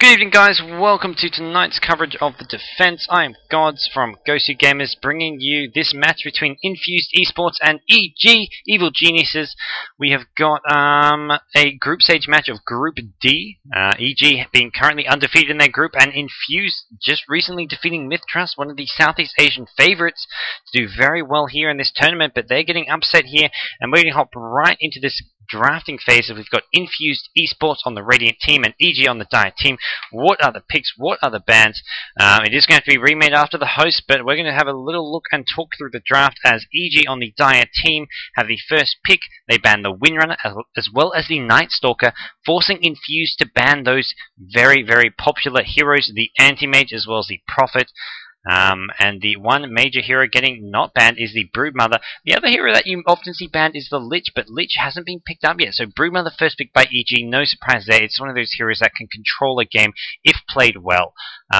Good evening, guys. Welcome to tonight's coverage of the defense. I am GoDz from GoDz, bringing you this match between Infused Esports and EG, Evil Geniuses. We have got a group stage match of Group D. EG being currently undefeated in their group, and Infused just recently defeating Mythtrust, one of the Southeast Asian favorites, to do very well here in this tournament. But they're getting upset here, and we're going to hop right into this drafting phase. We've got Infused Esports on the Radiant team and EG on the Diet team. What are the picks? What are the bans? It is going to be remade after the host, but we're going to have a little look and talk through the draft as EG on the Diet team have the first pick. They ban the Windrunner as well as the Night Stalker, forcing Infused to ban those very, very popular heroes, the Anti-Mage as well as the Prophet. And the one major hero getting not banned is the Broodmother. The other hero that you often see banned is the Lich, but Lich hasn't been picked up yet. So Broodmother first picked by EG, no surprise there. It's one of those heroes that can control a game if played well.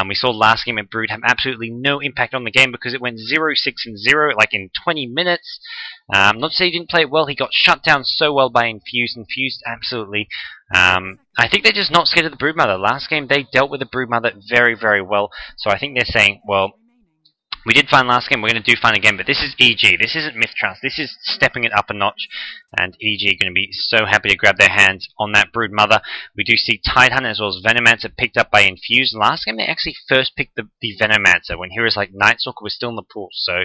We saw last game at Brood have absolutely no impact on the game because it went 0-6 and 0 like in 20 minutes. Not to say he didn't play it well, he got shut down so well by Infused. Infused absolutely. I think they're just not scared of the Broodmother. Last game they dealt with the Broodmother very, very well. So I think they're saying, well, we did fine last game, we're going to do fine again, but this is EG. This isn't Mythtrust. This is stepping it up a notch, and EG are going to be so happy to grab their hands on that Broodmother. We do see Tidehunter as well as Venomancer picked up by Infused. Last game they actually first picked the Venomancer when heroes like Night Stalker were still in the pool. So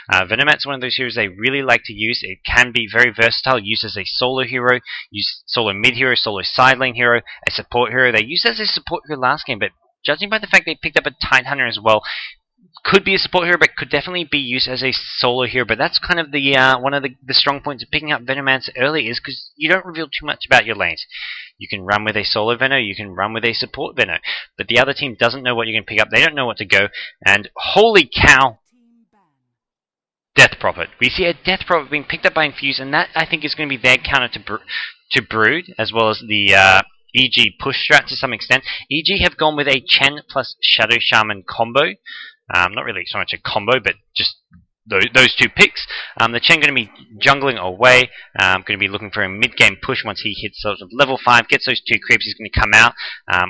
Venomancer is one of those heroes they really like to use. It can be very versatile, used as a solo hero, used solo mid hero, solo side lane hero, a support hero. They used it as a support hero last game, but judging by the fact they picked up a Tidehunter as well, could be a support hero, but could definitely be used as a solo hero. But that's kind of the one of the strong points of picking up Venomancer early, is because you don't reveal too much about your lanes. You can run with a solo Veno, you can run with a support Veno, but the other team doesn't know what you're going to pick up. They don't know what to go, and holy cow, Death Prophet. We see a Death Prophet being picked up by Infused, and that I think is going to be their counter to Brood, as well as the EG push strat to some extent. EG have gone with a Chen plus Shadow Shaman combo. Not really so much a combo, but just those two picks. The Chen going to be jungling away, going to be looking for a mid-game push once he hits sort of level 5, gets those 2 creeps, he's going to come out.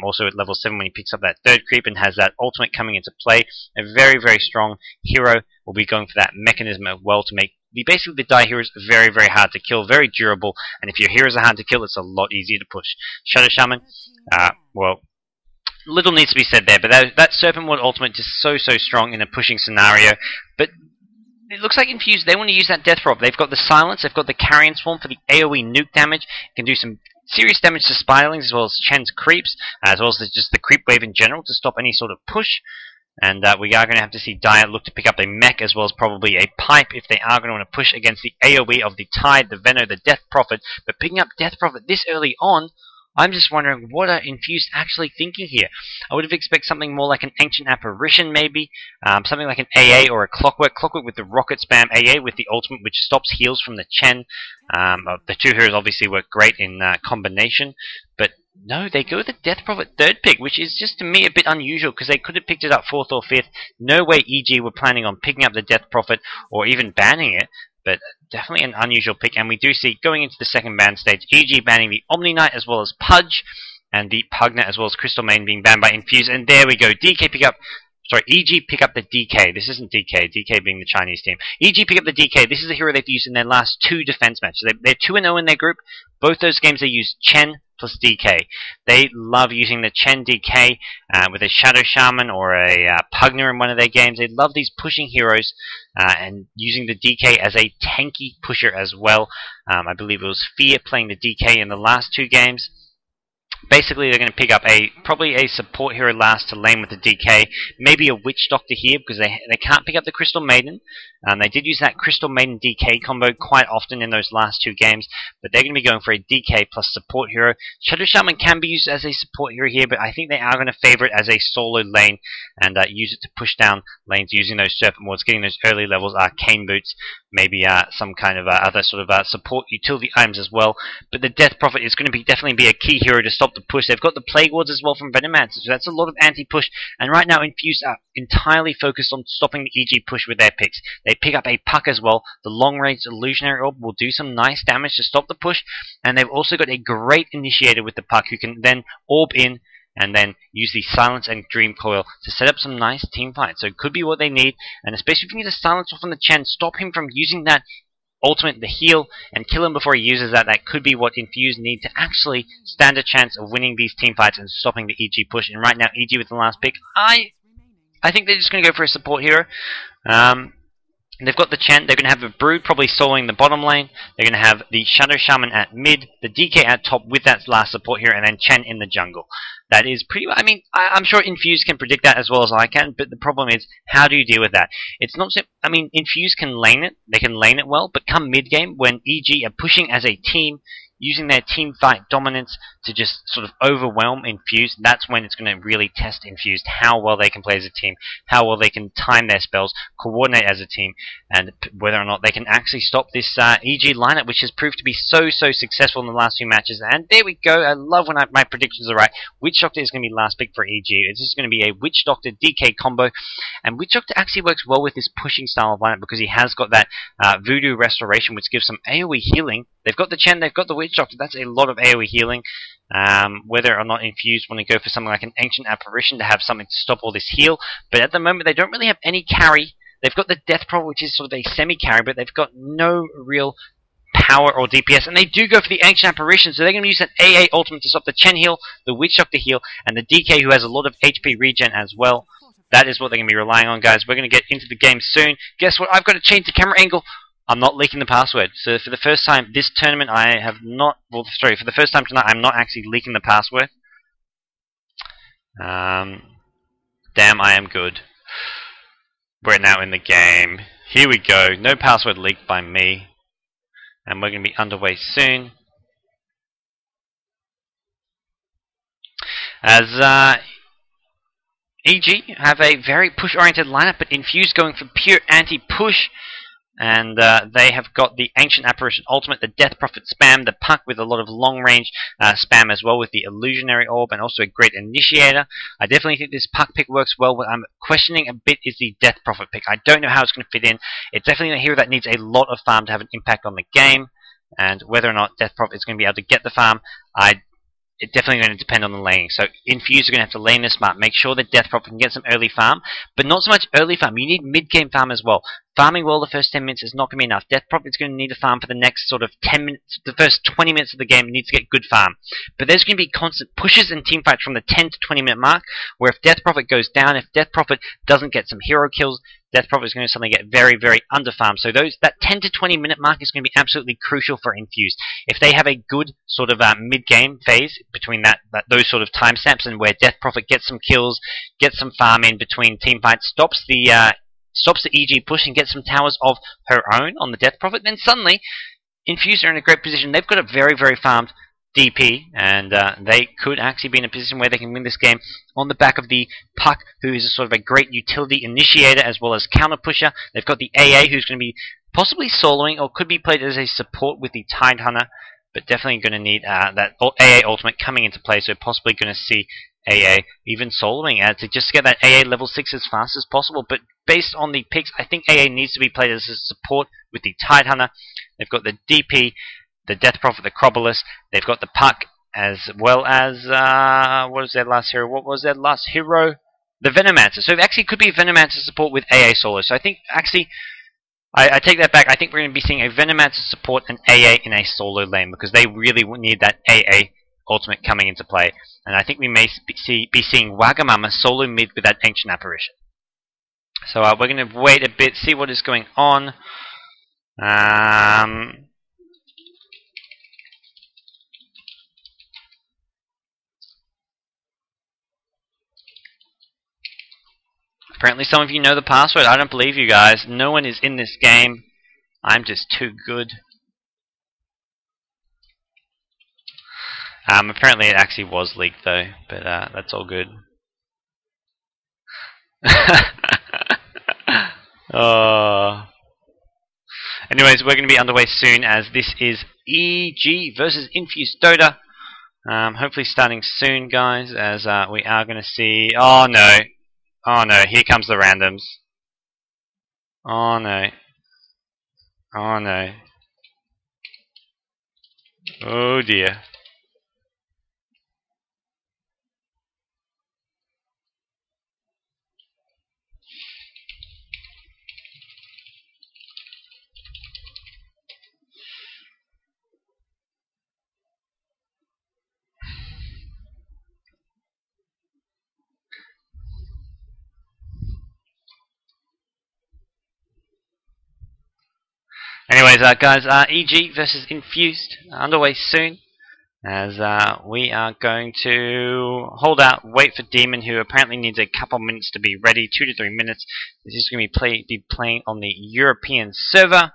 Also at level 7 when he picks up that 3rd creep and has that ultimate coming into play. A very, very strong hero will be going for that mechanism as well to make basically the die heroes very, very hard to kill, very durable, and if your heroes are hard to kill, it's a lot easier to push. Shadow Shaman, well, little needs to be said there, but that Serpent Ward ultimate is so strong in a pushing scenario. But it looks like Infused, they want to use that Death Prop. They've got the Silence, they've got the Carrion Swarm for the AoE nuke damage. It can do some serious damage to Spiderlings as well as Chen's creeps, as well as just the creep wave in general to stop any sort of push. And we are going to have to see Diet look to pick up a mech as well as probably a pipe if they are going to want to push against the AoE of the Tide, the Veno, the Death Prophet. But picking up Death Prophet this early on, I'm just wondering, what are Infused actually thinking here? I would have expected something more like an Ancient Apparition, maybe. Something like an AA or a Clockwork. Clockwork with the Rocket Spam, AA with the ultimate, which stops heals from the Chen. The two heroes obviously work great in combination. But no, they go with the Death Prophet 3rd pick, which is just to me a bit unusual, because they could have picked it up 4th or 5th. No way EG were planning on picking up the Death Prophet or even banning it. But definitely an unusual pick, and we do see, going into the second ban stage, EG banning the Omni Knight as well as Pudge, and the Pugnet as well as Crystal Maiden being banned by Infuse, and there we go, EG pick up the DK, this isn't DK being the Chinese team. EG pick up the DK, this is the hero they've used in their last 2 defense matches. They're 2-0 in their group, both those games they used Chen plus DK. They love using the Chen DK with a Shadow Shaman or a Pugner in one of their games. They love these pushing heroes and using the DK as a tanky pusher as well. I believe it was Fear playing the DK in the last 2 games. Basically, they're going to pick up probably a support hero last to lane with the DK, maybe a Witch Doctor here because they can't pick up the Crystal Maiden. They did use that Crystal Maiden DK combo quite often in those last 2 games, but they're going to be going for a DK plus support hero. Shadow Shaman can be used as a support hero here, but I think they are going to favor it as a solo lane and use it to push down lanes using those Serpent Wards, getting those early levels, Arcane Boots, maybe some kind of other sort of support utility items as well. But the Death Prophet is going to definitely be a key hero to stop the push. They've got the Plague Wards as well from Venomancer, so that's a lot of anti-push, and right now Infused are entirely focused on stopping the EG push with their picks. They pick up a Puck as well. The long-range Illusionary Orb will do some nice damage to stop the push, and they've also got a great Initiator with the Puck who can then orb in and then use the Silence and Dream Coil to set up some nice team fights. So it could be what they need, and especially if you need to silence off on the Chen, stop him from using that ultimate, the heal, and kill him before he uses that. That could be what Infused need to actually stand a chance of winning these team fights and stopping the EG push. And right now, EG with the last pick, I think they're just going to go for a support hero. They've got the Chen, they're going to have a Brood probably soloing the bottom lane, they're going to have the Shadow Shaman at mid, the DK at top with that last support hero, and then Chen in the jungle. That is pretty, I mean, I'm sure Infused can predict that as well as I can, but the problem is, how do you deal with that? It's not, I mean, Infused can lane it, they can lane it well, but come mid-game, when EG are pushing as a team, using their team fight dominance to just sort of overwhelm Infused, that's when it's going to really test Infused, how well they can play as a team, how well they can time their spells, coordinate as a team, and whether or not they can actually stop this EG lineup, which has proved to be so successful in the last few matches. And there we go, I love when my predictions are right. Witch Doctor is going to be last pick for EG. It's just going to be a Witch Doctor DK combo, and Witch Doctor actually works well with this pushing style of lineup because he has got that Voodoo Restoration, which gives some AoE healing. They've got the Chen, they've got the Witch Doctor, that's a lot of AoE healing. Whether or not Infused want to go for something like an Ancient Apparition to have something to stop all this heal, but at the moment they don't really have any carry. They've got the Death Prophet, which is sort of a semi-carry, but they've got no real power or DPS, and they do go for the Ancient Apparition, so they're going to use an AA ultimate to stop the Chen heal, the Witch Doctor heal, and the DK who has a lot of HP regen as well. That is what they're going to be relying on, guys. We're going to get into the game soon. Guess what? I've got to change the camera angle. I'm not leaking the password. So for the first time this tournament, I have not... Well, sorry, for the first time tonight, I'm not actually leaking the password. Damn, I am good. We're now in the game. Here we go. No password leaked by me. And we're going to be underway soon. As EG have a very push-oriented lineup, but Infused going for pure anti-push. And they have got the Ancient Apparition Ultimate, the Death Prophet spam, the Puck with a lot of long-range spam as well with the Illusionary Orb, and also a great Initiator. I definitely think this Puck pick works well. What I'm questioning a bit is the Death Prophet pick. I don't know how it's going to fit in. It's definitely a hero that needs a lot of farm to have an impact on the game, and whether or not Death Prophet is going to be able to get the farm, it's definitely going to depend on the laning. So Infused are going to have to lane this smart. Make sure that Death Prophet can get some early farm, but not so much early farm. You need mid-game farm as well. Farming well the first 10 minutes is not going to be enough. Death Prophet's going to need a farm for the next sort of 10 minutes. The first 20 minutes of the game needs to get good farm. But there's going to be constant pushes and team fights from the 10 to 20 minute mark, where if Death Prophet goes down, if Death Prophet doesn't get some hero kills, Death Prophet is going to suddenly get very under farmed. So that 10 to 20 minute mark is going to be absolutely crucial for Infused. If they have a good sort of mid-game phase between those sort of timestamps, and where Death Prophet gets some kills, gets some farm in between team fights, stops the EG push and gets some towers of her own on the Death Prophet, then suddenly Infused are in a great position. They've got a very farmed DP, and they could actually be in a position where they can win this game on the back of the Puck, who is a sort of a great utility initiator as well as counter pusher. They've got the AA, who's going to be possibly soloing or could be played as a support with the Tidehunter, but definitely going to need that AA ultimate coming into play, so possibly going to see AA even soloing to just get that AA level 6 as fast as possible. But based on the picks, I think AA needs to be played as a support with the Tidehunter. They've got the DP, the Death Prophet, the Crobolus. They've got the Puck, as well as what was their last hero? What was their last hero? The Venomancer. So it actually could be a Venomancer support with AA solo. So I think actually, I take that back. I think we're going to be seeing a Venomancer support and AA in a solo lane, because they really need that AA ultimate coming into play. And I think we may be seeing Wagamama solo mid with that Ancient Apparition. So we're going to wait a bit, see what is going on. Apparently some of you know the password. I don't believe you guys. No one is in this game. I'm just too good. Apparently it actually was leaked though, but that's all good. Oh. Anyways, we're going to be underway soon, as this is EG versus Infused Dota. Hopefully starting soon, guys, as we are going to see... Oh no. Oh no, here comes the randoms. Oh no. Oh no. Oh dear. Anyways, guys, EG versus Infused underway soon. As we are going to hold out, wait for Demon, who apparently needs a couple minutes to be ready, 2 to 3 minutes. This is going to be playing on the European server.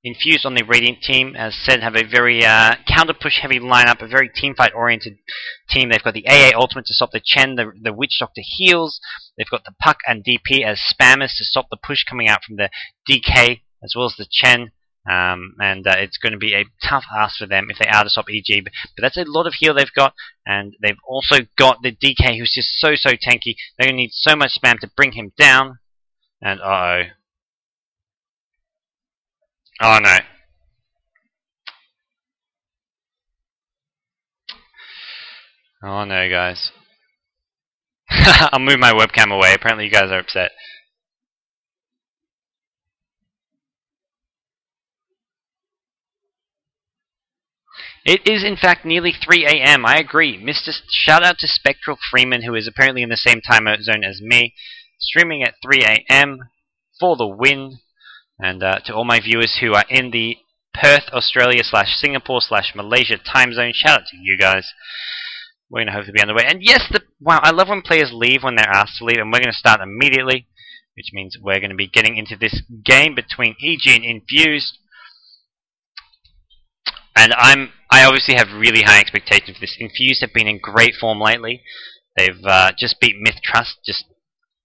Infused on the Radiant team, as said, have a very counter-push heavy lineup, a very teamfight-oriented team. They've got the AA ultimate to stop the Chen, the Witch Doctor heals. They've got the Puck and DP as spammers to stop the push coming out from the DK, as well as the Chen. It's going to be a tough ask for them if they are to stop EG, but that's a lot of heal they've got, and they've also got the DK, who's just so tanky. They're going to need so much spam to bring him down, and oh no. Oh no, guys. I'll move my webcam away. Apparently you guys are upset. It is in fact nearly 3 AM. I agree. Shout out to Spectral Freeman, who is apparently in the same time zone as me, streaming at 3 AM for the win. And to all my viewers who are in the Perth, Australia / Singapore / Malaysia time zone, shout out to you guys. We're going to hopefully be underway. And yes, wow, I love when players leave when they're asked to leave, and we're going to start immediately, which means we're going to be getting into this game between EG and Infused. And I obviously have really high expectations for this. Infused have been in great form lately. They've just beat Myth Trust just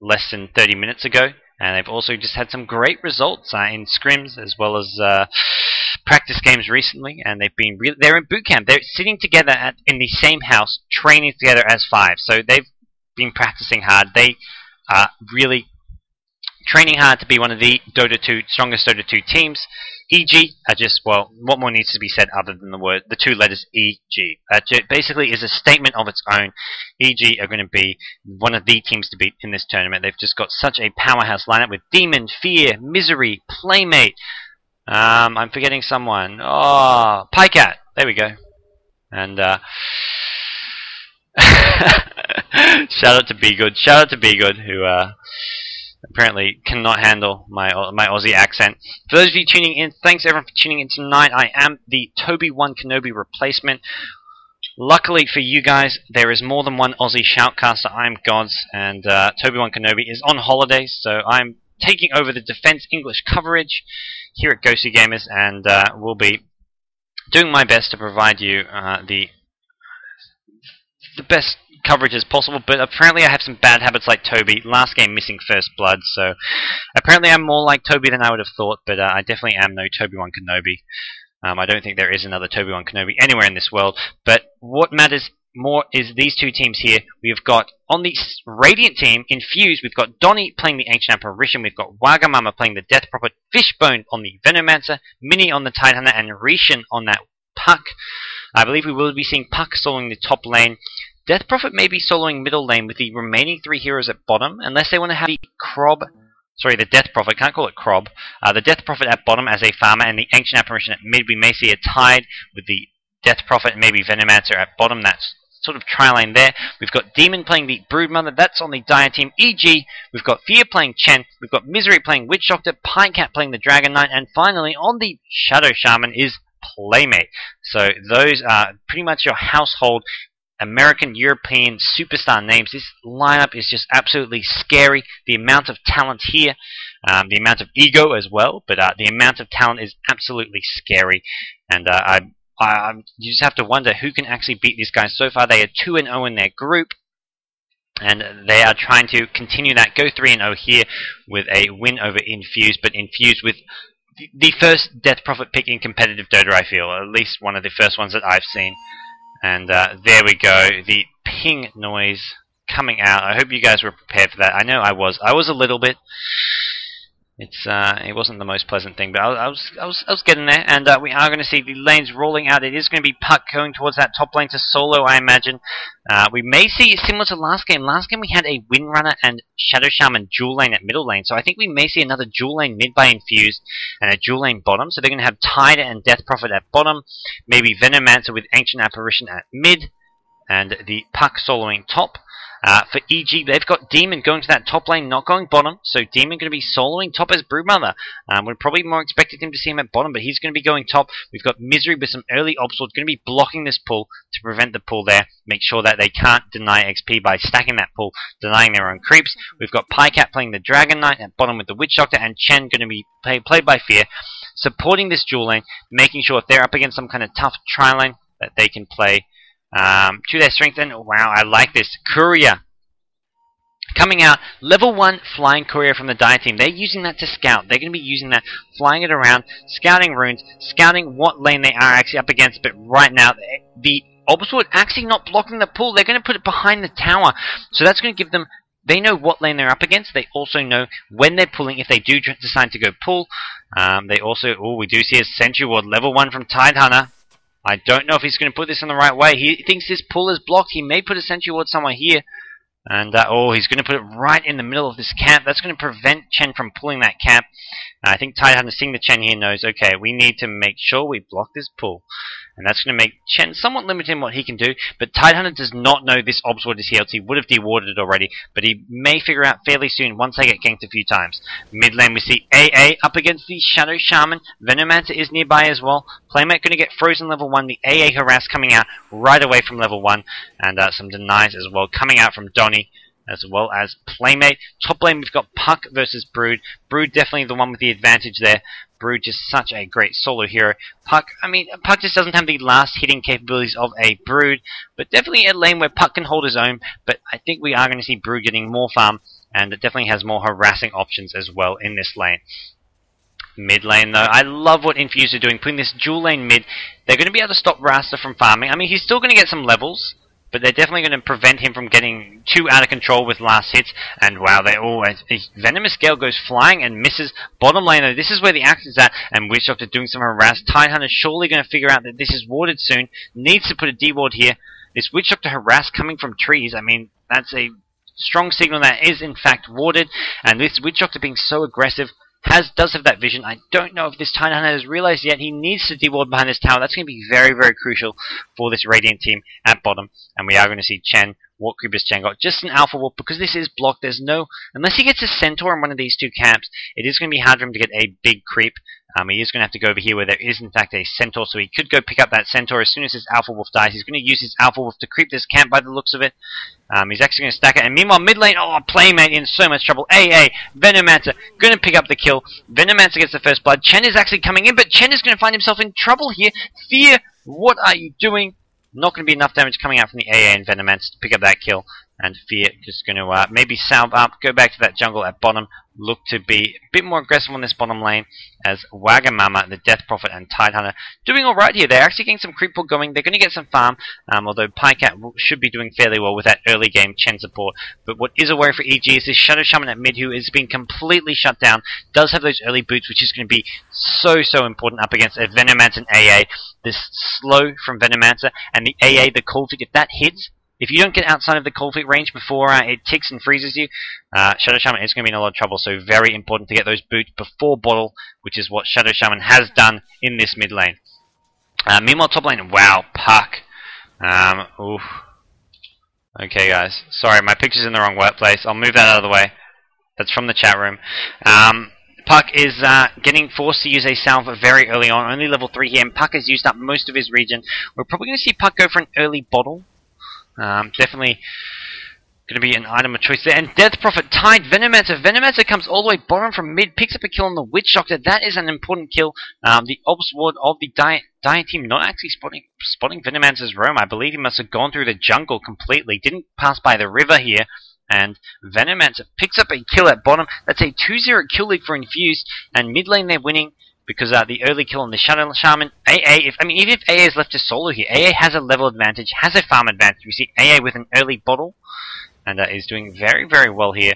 less than 30 minutes ago. And they've also just had some great results in scrims as well as practice games recently. And they're in boot camp. They're sitting together in the same house, training together as 5. So they've been practicing hard. They are really training hard to be one of the strongest Dota 2 teams. EG are just, well, what more needs to be said other than the 2 letters EG? Basically is a statement of its own. EG are going to be one of the teams to beat in this tournament. They've just got such a powerhouse lineup with Demon, Fear, Misery, Playmate. I'm forgetting someone. Oh, Pycat. There we go. And shout out to Be Good. Shout out to Be Good, who apparently cannot handle my Aussie accent. For those of you tuning in, thanks everyone for tuning in tonight. I am the Toby1 Kenobi replacement. Luckily for you guys, there is more than one Aussie shoutcaster. I'm GoDz, and Toby1 Kenobi is on holidays, so I'm taking over the defense English coverage here at GoDz Gamers, and will be doing my best to provide you the best coverage as possible, but apparently I have some bad habits like Toby. Last game missing first blood, so apparently I'm more like Toby than I would have thought, but I definitely am no Toby1 Kenobi. I don't think there is another Toby1 Kenobi anywhere in this world, but what matters more is these 2 teams here. We've got, on the Radiant team, Infused, we've got Donnie playing the Ancient Apparition, we've got Wagamama playing the Death Prophet, Fishbone on the Venomancer, Mini on the Tidehunter, and Roshan on that Puck. I believe we will be seeing Puck soloing the top lane. Death Prophet may be soloing middle lane with the remaining 3 heroes at bottom, unless they want to have the Death Prophet, can't call it Crob. The Death Prophet at bottom as a farmer, and the Ancient Apparition at mid. We may see a tide with the Death Prophet and maybe Venomancer at bottom. That's sort of tri-lane there. We've got Demon playing the Broodmother, that's on the Dire team. EG, we've got Fear playing Chen, we've got Misery playing Witch Doctor, Pycat playing the Dragon Knight, and finally on the Shadow Shaman is Playmate. So those are pretty much your household American, European superstar names. This lineup is just absolutely scary. The amount of talent here, the amount of ego as well, but the amount of talent is absolutely scary. And you just have to wonder who can actually beat these guys. So far, they are 2-0 in their group, and they are trying to continue that. Go 3-0 here with a win over Infused, but Infused with the first Death Prophet pick in competitive Dota, I feel. At least one of the first ones that I've seen. And there we go, the ping noise coming out. I hope you guys were prepared for that. I know I was. I was a little bit. It wasn't the most pleasant thing, but I was getting there. And we are going to see the lanes rolling out. It is going to be Puck going towards that top lane to solo, I imagine. We may see similar to last game. Last game we had a Windrunner and Shadow Shaman dual lane at middle lane. So I think we may see another dual lane mid by Infused and a dual lane bottom. So they're going to have Tide and Death Prophet at bottom. Maybe Venomancer with Ancient Apparition at mid. And the Puck soloing top. For EG, they've got Demon going to that top lane, not going bottom. So Demon going to be soloing top as Broodmother. We're probably more expected him to see him at bottom, but he's going to be going top. We've got Misery with some early Obsword going to be blocking this pull to prevent the pull there. Make sure that they can't deny XP by stacking that pull, denying their own creeps. We've got Pycat playing the Dragon Knight at bottom with the Witch Doctor, and Chen going to be played by Fear, supporting this dual lane, making sure if they're up against some kind of tough tri-lane that they can play to their strength. And wow, I like this. Courier coming out, level 1 flying courier from the Dire team. They're using that to scout. They're going to be using that, flying it around, scouting runes, scouting what lane they are actually up against. But right now, the Obsword actually not blocking the pull. They're going to put it behind the tower. So that's going to give them, they know what lane they're up against. They also know when they're pulling, if they do decide to go pull. They also, we do see a Sentry Ward, level 1 from Tidehunter. I don't know if he's going to put this in the right way. He thinks this pull is blocked. He may put a Sentry Ward somewhere here. And, he's going to put it right in the middle of this camp. That's going to prevent Chen from pulling that camp. I think Tidehunter, seeing the Chen here, knows, okay, we need to make sure we block this pull. And that's going to make Chen somewhat limited in what he can do. But Tidehunter does not know this Obsword is here, else he would have dewarded it already. But he may figure out fairly soon once they get ganked a few times. Mid lane we see AA up against the Shadow Shaman. Venomancer is nearby as well. Playmate going to get frozen level 1. The AA harass coming out right away from level 1. And some denies as well coming out from Donnie, as well as Playmate. Top lane we've got Puck versus Brood. Brood definitely the one with the advantage there. Brood just such a great solo hero. Puck just doesn't have the last hitting capabilities of a Brood, but definitely a lane where Puck can hold his own. But I think we are going to see Brood getting more farm, and it definitely has more harassing options as well in this lane. Mid lane though, I love what Infused are doing, putting this dual lane mid. They're going to be able to stop Rasta from farming. I mean, he's still going to get some levels, but they're definitely going to prevent him from getting too out of control with last hits. And wow, Venomous Gale goes flying and misses. Bottom lane though, this is where the axe is at, and Witch Doctor doing some harass. Tidehunter surely going to figure out that this is warded soon. Needs to put a D-ward here. This Witch Doctor harass coming from trees, I mean, that's a strong signal that is in fact warded. And this Witch Doctor being so aggressive does have that vision. I don't know if this Tidehunter has realized yet. He needs to deward behind this tower. That's going to be very, very crucial for this Radiant team at bottom. And we are going to see Chen, what creep has Chen got? Just an Alpha Wolf, because this is blocked. There's no, unless he gets a Centaur in one of these two camps, it is going to be hard for him to get a big creep. He is going to have to go over here where there is in fact a Centaur, so he could go pick up that Centaur as soon as his Alpha Wolf dies. He's going to use his Alpha Wolf to creep this camp by the looks of it. He's actually going to stack it, and meanwhile mid lane, Playmate in so much trouble. AA, Venomancer, going to pick up the kill. Venomancer gets the first blood. Chen is actually coming in, but Chen is going to find himself in trouble here. Fear, what are you doing? Not going to be enough damage coming out from the AA and Venomancer to pick up that kill. And Fear just going to maybe salve up, go back to that jungle at bottom, look to be a bit more aggressive on this bottom lane, as Wagamama, the Death Prophet, and Tidehunter doing alright here. They're actually getting some creep pull going. They're going to get some farm, although Pycat should be doing fairly well with that early game Chen support. But what is a worry for EG is this Shadow Shaman at mid, who is being completely shut down, does have those early boots, which is going to be so important up against a Venomancer and AA. This slow from Venomancer, and the AA, the Cold Feet, if that hits, if you don't get outside of the Cold Feet range before it ticks and freezes you, Shadow Shaman is going to be in a lot of trouble, so very important to get those boots before bottle, which is what Shadow Shaman has done in this mid lane. Meanwhile, top lane, wow, Puck. Oof. Okay, guys. Sorry, my picture's in the wrong workplace. I'll move that out of the way. That's from the chat room. Puck is getting forced to use a salve very early on, only level 3 here, and Puck has used up most of his regen. We're probably going to see Puck go for an early bottle. Definitely going to be an item of choice there. And Death Prophet tied Venomancer. Venomancer comes all the way bottom from mid, picks up a kill on the Witch Doctor. That is an important kill. The Obsword of the Dire team not actually spotting Venomancer's roam. I believe he must have gone through the jungle completely. Didn't pass by the river here. And Venomancer picks up a kill at bottom. That's a 2-0 kill lead for Infused. And mid lane they're winning, because the early kill on the Shadow Shaman, AA, even if AA is left to solo here, AA has a level advantage, has a farm advantage. We see AA with an early bottle, and is doing very, very well here.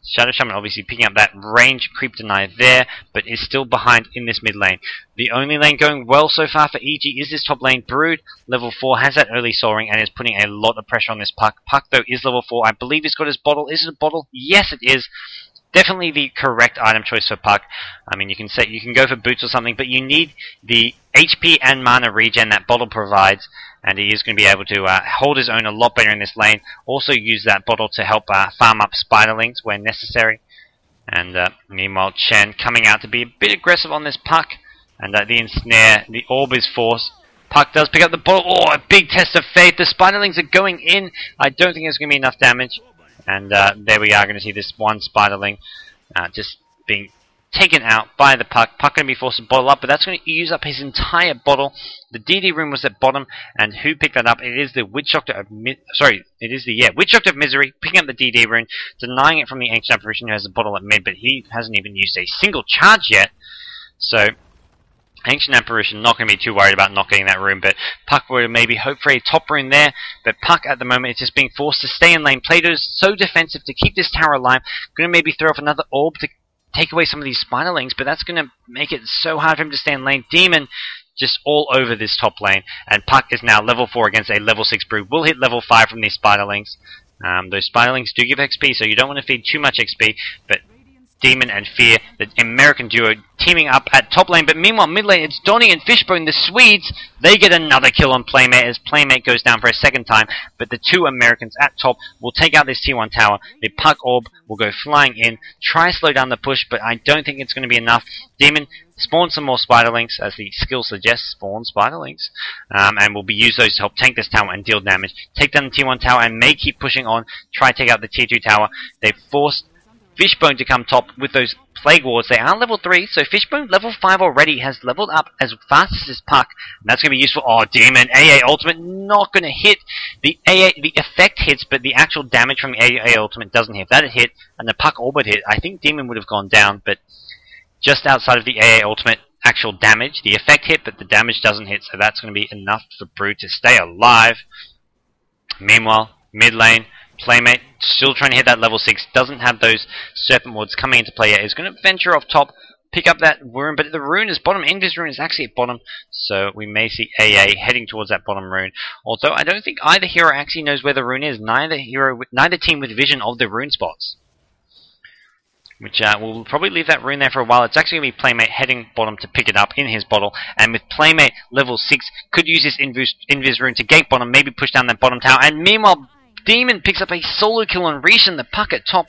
Shadow Shaman obviously picking up that range creep deny there, but is still behind in this mid lane. The only lane going well so far for EG is this top lane. Brood, level 4, has that early soaring and is putting a lot of pressure on this Puck. Puck, though, is level 4. I believe he's got his bottle. Is it a bottle? Yes, it is. definitely the correct item choice for Puck. I mean, you can go for boots or something, but you need the HP and mana regen that bottle provides, and he is going to be able to hold his own a lot better in this lane. Also use that bottle to help farm up spiderlings when necessary. And meanwhile, Chen coming out to be a bit aggressive on this Puck, and the ensnare, the orb is forced. Puck does pick up the bottle. Oh, a big test of faith. The spiderlings are going in. I don't think there's going to be enough damage. And there we are going to see this one spiderling just being taken out by the Puck. Puck going to be forced to bottle up, but that's going to use up his entire bottle. The DD rune was at bottom, and who picked that up? It is the Witch Doctor of Witch Doctor of Misery picking up the DD rune, denying it from the Ancient Apparition who has the bottle at mid, but he hasn't even used a single charge yet. So Ancient Apparition not going to be too worried about not getting that rune, but Puck would maybe hope for a top rune there. But Puck at the moment is just being forced to stay in lane. Plato's so defensive to keep this tower alive. Going to maybe throw off another orb to take away some of these spiderlings, but that's going to make it so hard for him to stay in lane. Demon just all over this top lane, and Puck is now level 4 against a level 6 brood. Will hit level 5 from these spiderlings. Those spiderlings do give XP, so you don't want to feed too much XP, but Demon and Fear, the American duo, teaming up at top lane. But meanwhile, mid lane, it's Donnie and Fishbone, the Swedes. They get another kill on Playmate as Playmate goes down for a second time. But the two Americans at top will take out this T1 tower. The Puck Orb will go flying in, try to slow down the push, but I don't think it's going to be enough. Demon spawn some more spiderlings, as the skill suggests, spawn spiderlings, and will be used those to help tank this tower and deal damage. Take down the T1 tower and may keep pushing on, try to take out the T2 tower. They've forced Fishbone to come top with those Plague Wards. They are level 3, so Fishbone, level 5 already, has leveled up as fast as his Puck. And that's going to be useful. Oh, Demon, AA Ultimate, not going to hit. The effect hits, but the actual damage from the AA Ultimate doesn't hit. If that had hit, and the Puck Orb had hit, I think Demon would have gone down, but just outside of the AA Ultimate actual damage, the effect hit, but the damage doesn't hit, so that's going to be enough for Brood to stay alive. Meanwhile, mid lane, Playmate still trying to hit that level 6, doesn't have those Serpent Wards coming into play yet. Is going to venture off top, pick up that rune, but the rune is bottom. Invis rune is actually at bottom, so we may see AA heading towards that bottom rune. Although I don't think either hero actually knows where the rune is. Neither team with vision of the rune spots. Which we'll probably leave that rune there for a while. It's actually going to be Playmate heading bottom to pick it up in his bottle. And with Playmate level 6, could use this Invis rune to gate bottom, maybe push down that bottom tower. And meanwhile, Demon picks up a solo kill on Roshan, the Puck at top.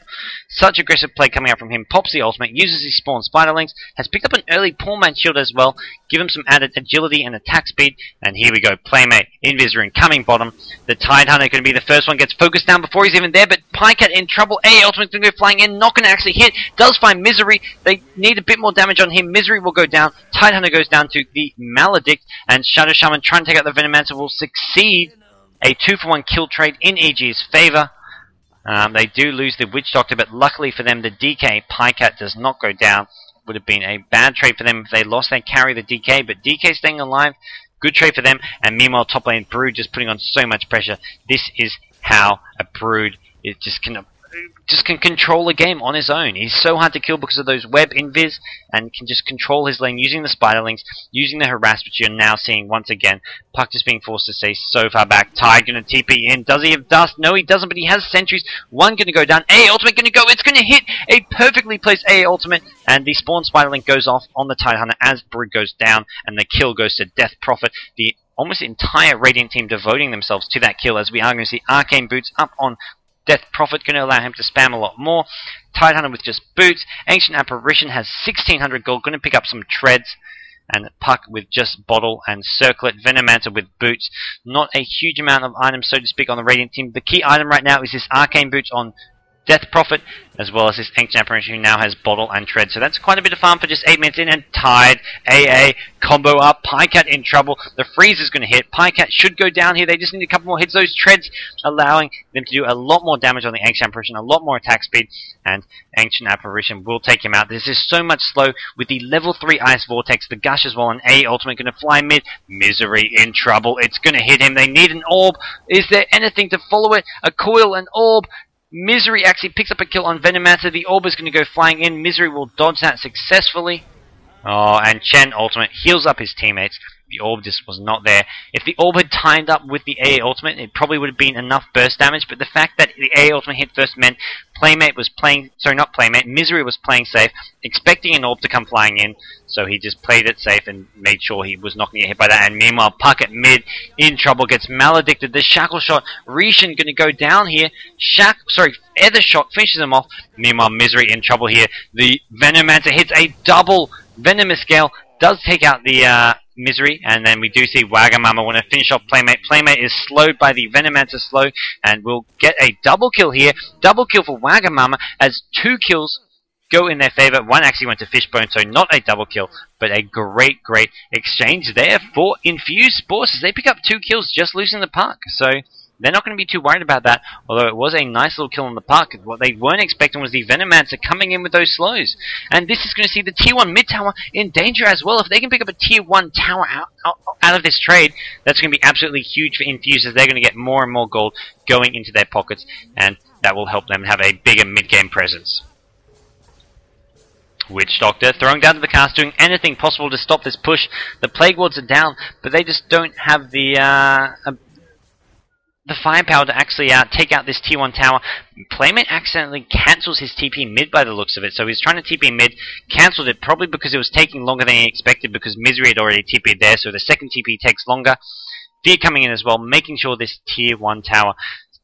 Such aggressive play coming out from him. Pops the ultimate, uses his spawn spiderlings, has picked up an early poor man shield as well. Give him some added agility and attack speed. And here we go, Playmate, Invis rune coming bottom. The Tide Hunter going to be the first one, gets focused down before he's even there, but Pycat in trouble. A ultimate's going to go flying in, not going to actually hit. Does find Misery. They need a bit more damage on him. Misery will go down. Tide Hunter goes down to the Maledict, and Shadow Shaman trying to take out the Venomancer will succeed. A 2-for-1 kill trade in EG's favor. They do lose the Witch Doctor, but luckily for them, the DK Pycat does not go down. Would have been a bad trade for them if they lost their carry, the DK, but DK staying alive, good trade for them. And meanwhile, top lane Brood just putting on so much pressure. This is how a Brood just can control a game on his own. He's so hard to kill because of those web invis, and can just control his lane using the spiderlings, using the harass, which you're now seeing once again. Puck just being forced to stay so far back. Tide going to TP in. Does he have dust? No, he doesn't, but he has sentries. One going to go down. AA ultimate going to go. It's going to hit a perfectly placed AA ultimate, and the spawn spiderling goes off on the Tide Hunter as Brood goes down, and the kill goes to Death Prophet. The almost entire Radiant team devoting themselves to that kill, as we are going to see Arcane Boots up on Death Prophet, going to allow him to spam a lot more. Tide Hunter with just boots. Ancient Apparition has 1600 gold, going to pick up some treads. And Puck with just bottle and circlet. Venomancer with boots. Not a huge amount of items, so to speak, on the Radiant team. The key item right now is this Arcane Boots on Death Prophet, as well as this Ancient Apparition who now has bottle and tread. So that's quite a bit of farm for just 8 minutes in. And Tide, AA, combo up. Pycat in trouble. The freeze is going to hit. Pycat should go down here. They just need a couple more hits. Those treads allowing them to do a lot more damage on the Ancient Apparition, a lot more attack speed, and Ancient Apparition will take him out. This is so much slow with the level 3 Ice Vortex, the Gush as well, and A ultimate going to fly mid. Misery in trouble. It's going to hit him. They need an orb. Is there anything to follow it? A coil, an orb. Misery actually picks up a kill on Venomancer. The orb is going to go flying in. Misery will dodge that successfully. Oh, and Chen ultimate heals up his teammates. The orb just was not there. If the orb had timed up with the AA ultimate, it probably would have been enough burst damage, but the fact that the AA ultimate hit first meant Playmate was playing, sorry, not Playmate, Misery was playing safe, expecting an orb to come flying in, so he just played it safe and made sure he was not going to get hit by that. And meanwhile, Puck at mid, in trouble, gets maledicted. The shackle shot, Roshan going to go down here. Ether shot finishes him off. Meanwhile, Misery in trouble here. The Venomancer hits a double Venomous Gale, does take out the Misery, and then we do see Wagamama want to finish off Playmate. Playmate is slowed by the Venomancer slow, and we'll get a double kill here. Double kill for Wagamama as 2 kills go in their favor. One actually went to Fishbone, so not a double kill, but a great exchange there for Infused Sports as they pick up 2 kills, just losing the Puck. So they're not going to be too worried about that, although it was a nice little kill on the Puck. What they weren't expecting was the Venomancer coming in with those slows. And this is going to see the Tier 1 mid tower in danger as well. If they can pick up a Tier 1 tower out of this trade, that's going to be absolutely huge for Infused, as they're going to get more and more gold going into their pockets, and that will help them have a bigger mid-game presence. Witch Doctor throwing down to the cast, doing anything possible to stop this push. The Plague Wards are down, but they just don't have the firepower to actually take out this Tier 1 tower. Playmate accidentally cancels his TP mid by the looks of it, so he's trying to TP mid, cancelled it, probably because it was taking longer than he expected, because Misery had already TP'd there, so the second TP takes longer. Fear coming in as well, making sure this Tier 1 tower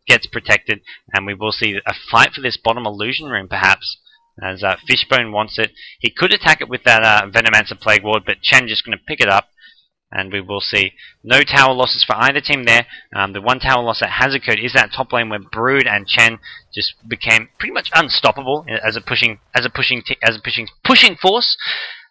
gets protected, and we will see a fight for this bottom illusion room perhaps, as Fishbone wants it. He could attack it with that Venomancer Plague Ward, but Chen just going to pick it up. And we will see no tower losses for either team there. The one tower loss that has occurred is that top lane where Brood and Chen just became pretty much unstoppable as a pushing force.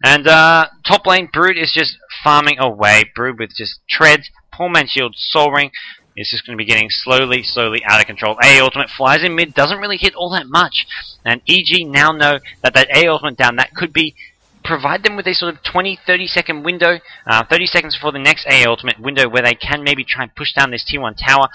And top lane Brood is just farming away. Brood with just treads, Poor Man's Shield, Soul Ring is just going to be getting slowly out of control. A ultimate flies in mid, doesn't really hit all that much. And EG now know that A ultimate down, that could be provide them with a sort of 20-30 second window, 30 seconds before the next AA ultimate window, where they can maybe try and push down this Tier 1 tower,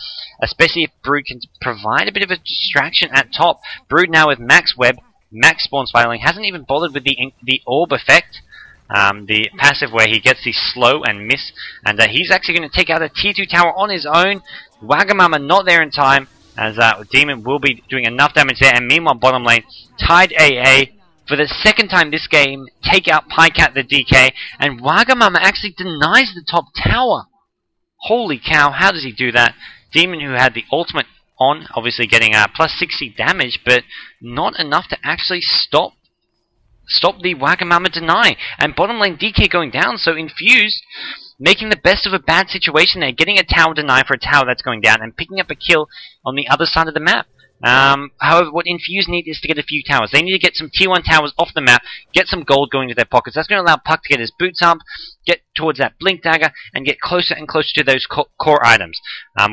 especially if Brood can provide a bit of a distraction at top. Brood now with max web, max spawn spiraling, hasn't even bothered with the orb effect, the passive where he gets the slow and miss, and he's actually going to take out a Tier 2 tower on his own. Wagamama not there in time, as Demon will be doing enough damage there, and meanwhile bottom lane, Tide AA, for the second time this game, take out Pycat the DK, and Wagamama actually denies the top tower. Holy cow, how does he do that? Demon, who had the ultimate on, obviously getting plus 60 damage, but not enough to actually stop the Wagamama deny. And bottom lane DK going down, so Infused making the best of a bad situation there, getting a tower deny for a tower that's going down, and picking up a kill on the other side of the map. However, what Infused need is to get a few towers. They need to get some Tier 1 towers off the map, get some gold going to their pockets. That's going to allow Puck to get his boots up, get towards that Blink Dagger, and get closer and closer to those core items.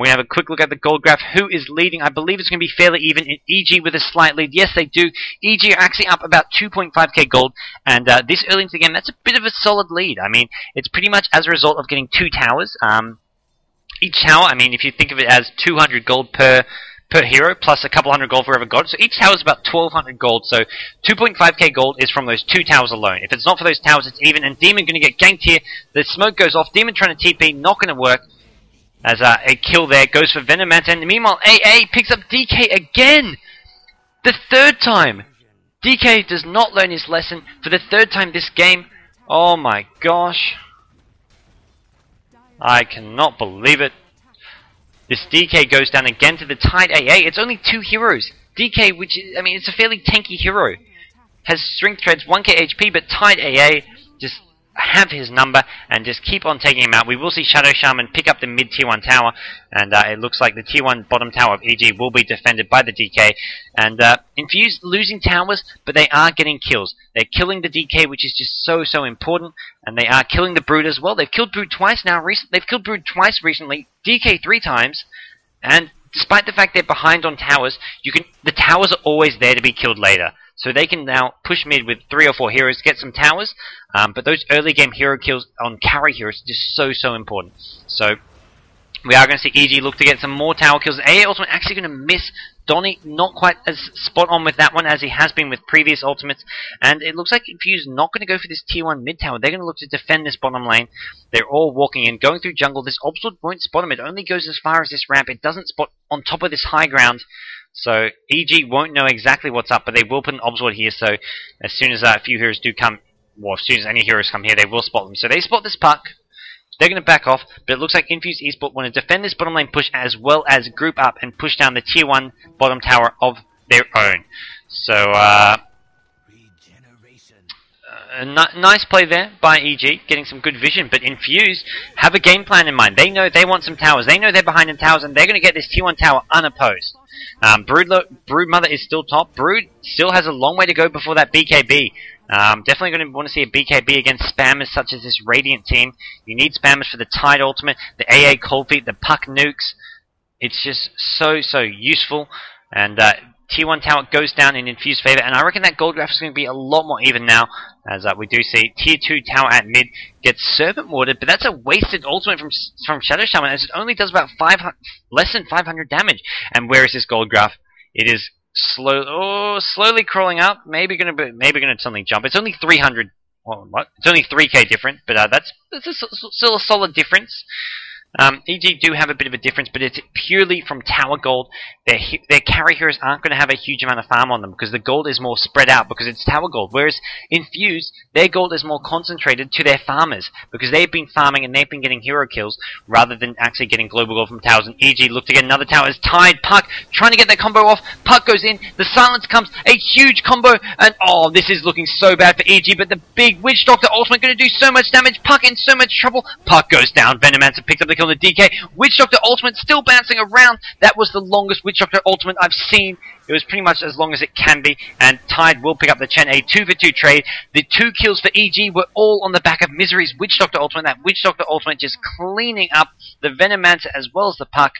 We have a quick look at the gold graph. Who is leading? I believe it's going to be fairly even. EG with a slight lead. Yes, they do. EG are actually up about 2.5k gold, and this early into the game, that's a bit of a solid lead. I mean, it's pretty much as a result of getting 2 towers. Each tower, I mean, if you think of it as 200 gold per hero, plus a couple hundred gold for every god. So each tower is about 1,200 gold. So 2.5k gold is from those 2 towers alone. If it's not for those towers, it's even. And Demon going to get ganked here. The smoke goes off. Demon trying to TP, not going to work. As a kill there goes for Venomancer. And meanwhile, AA picks up DK again. The 3rd time. DK does not learn his lesson for the 3rd time this game. Oh my gosh. I cannot believe it. This DK goes down again to the Tide AA. It's only 2 heroes. DK, which is, I mean, it's a fairly tanky hero. Has strength treads, 1k HP, but Tide AA just have his number and just keep on taking him out. We will see Shadow Shaman pick up the mid Tier 1 tower, and it looks like the Tier 1 bottom tower of EG will be defended by the DK. And Infused losing towers, but they are getting kills. They're killing the DK, which is just so important, and they are killing the Brood as well. They've killed Brood twice now. They've killed Brood twice recently, DK 3 times, and despite the fact they're behind on towers, the towers are always there to be killed later. So they can now push mid with 3 or 4 heroes, get some towers, but those early game hero kills on carry heroes are just so important. So We are going to see EG look to get some more tower kills. AA ultimate actually going to miss Donny, not quite as spot on with that one as he has been with previous ultimates. And it looks like Infused not going to go for this tier 1 mid tower. They're going to look to defend this bottom lane. They're all walking in, going through jungle. This Obsword won't spot him. It only goes as far as this ramp. It doesn't spot on top of this high ground. So EG won't know exactly what's up, but they will put an Obsword here. So as soon as a few heroes do come, well, as soon as any heroes come here, they will spot them. So they spot this puck. They're going to back off, but it looks like Infused Esport want to defend this bottom lane push as well as group up and push down the tier 1 bottom tower of their own. So, nice play there by EG, getting some good vision, but Infused have a game plan in mind. They know they want some towers. They know they're behind in towers, and they're going to get this tier 1 tower unopposed. Broodmother is still top. Brood still has a long way to go before that BKB. Definitely going to want to see a BKB against spammers such as this Radiant team. You need spammers for the Tide ultimate, the AA Cold Feet, the Puck nukes. It's just so useful. And tier 1 tower goes down in Infused favor, and I reckon that gold graph is going to be a lot more even now, as we do see tier 2 tower at mid gets Serpent Warded, but that's a wasted ultimate from Shadow Shaman, as it only does about less than 500 damage. And where is this gold graph? It is slowly crawling up. Maybe gonna suddenly jump. It's only 300. Well, what? It's only 3k different, but that's still a solid difference. EG do have a bit of a difference, but it's purely from tower gold. Their carry heroes aren't going to have a huge amount of farm on them because the gold is more spread out because it's tower gold. Whereas Infused, their gold is more concentrated to their farmers because they've been farming and they've been getting hero kills rather than actually getting global gold from towers. And EG look to get another tower as Tide Puck trying to get that combo off. Puck goes in, the silence comes, a huge combo, and oh, this is looking so bad for EG. But the big Witch Doctor ultimate going to do so much damage. Puck in so much trouble. Puck goes down. Venomancer picks up the kill on the DK. Witch Doctor ultimate still bouncing around. That was the longest Witch Doctor ultimate I've seen. It was pretty much as long as it can be, and Tide will pick up the Chen. A 2-for-2 trade. The 2 kills for EG were all on the back of Misery's Witch Doctor ultimate. That Witch Doctor ultimate just cleaning up the Venomancer as well as the Puck.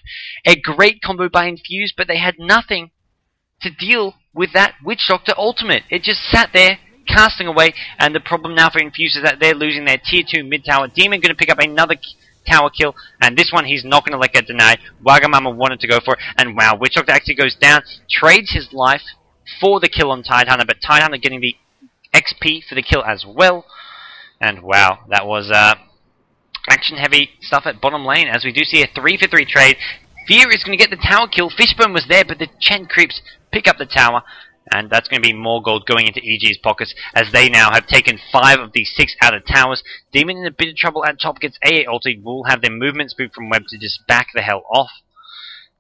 A great combo by Infused, but they had nothing to deal with that Witch Doctor ultimate. It just sat there, casting away, and the problem now for Infused is that they're losing their tier 2 mid tower. Demon going to pick up another tower kill, and this one he's not going to let get denied. Wagamama wanted to go for it, and wow, Witch Doctor actually goes down, trades his life for the kill on Tidehunter, but Tidehunter getting the XP for the kill as well. And wow, that was action heavy stuff at bottom lane, as we do see a 3-for-3 trade. Fear is going to get the tower kill. Fishbone was there, but the Chen creeps pick up the tower. And that's going to be more gold going into EG's pockets, as they now have taken 5 of the 6 outer towers. Demon in a bit of trouble at top, gets AA ulted, will have their movement speed from Web to just back the hell off.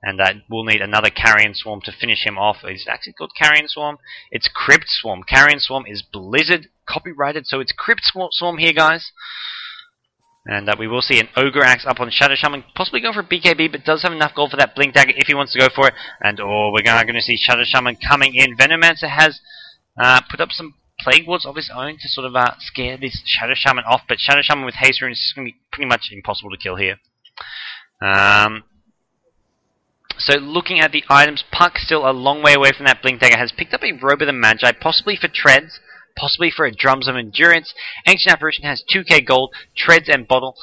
And we'll need another Carrion Swarm to finish him off. Is it actually called Carrion Swarm? It's Crypt Swarm. Carrion Swarm is Blizzard copyrighted, so it's Crypt Swarm here, guys. And we will see an Ogre Axe up on Shadow Shaman, possibly going for a BKB, but does have enough gold for that Blink Dagger if he wants to go for it. And oh, we're going to see Shadow Shaman coming in. Venomancer has put up some Plague Wards of his own to sort of scare this Shadow Shaman off, but Shadow Shaman with Haste Rune is going to be pretty much impossible to kill here. So looking at the items, Puck still a long way away from that Blink Dagger, has picked up a Robe of the Magi, possibly for Treads, possibly for a Drums of Endurance. Ancient Apparition has 2k gold, Treads and Bottle.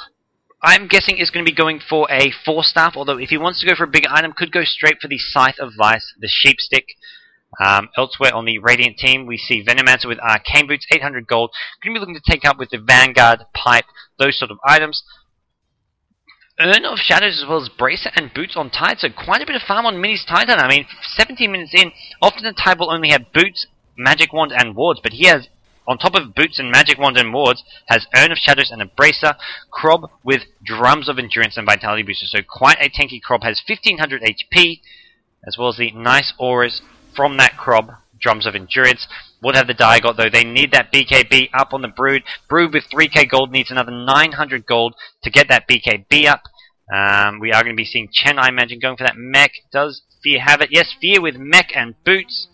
I'm guessing is going to be going for a 4-staff, although if he wants to go for a bigger item, could go straight for the Scythe of Vice, the Sheep Stick. Elsewhere on the Radiant team, we see Venomancer with Arcane Boots, 800 gold. Going to be looking to take up with the Vanguard, Pipe, those sort of items. Urn of Shadows as well as Bracer and Boots on Tide, so quite a bit of farm on Mini's Tidehunter. I mean, 17 minutes in, often the Tide will only have Boots, Magic Wand and Wards, but he has, on top of Boots and Magic Wand and Wards, has Urn of Shadows and a Bracer, Krob with Drums of Endurance and Vitality Booster, so quite a tanky Krob, has 1500 HP, as well as the nice auras from that Krob, Drums of Endurance. Would have the Diagot though, they need that BKB up on the Brood. Brood with 3k gold needs another 900 gold to get that BKB up. We are going to be seeing Chen, I imagine, going for that mech. Does Fear have it? Yes, Fear with mech and Boots.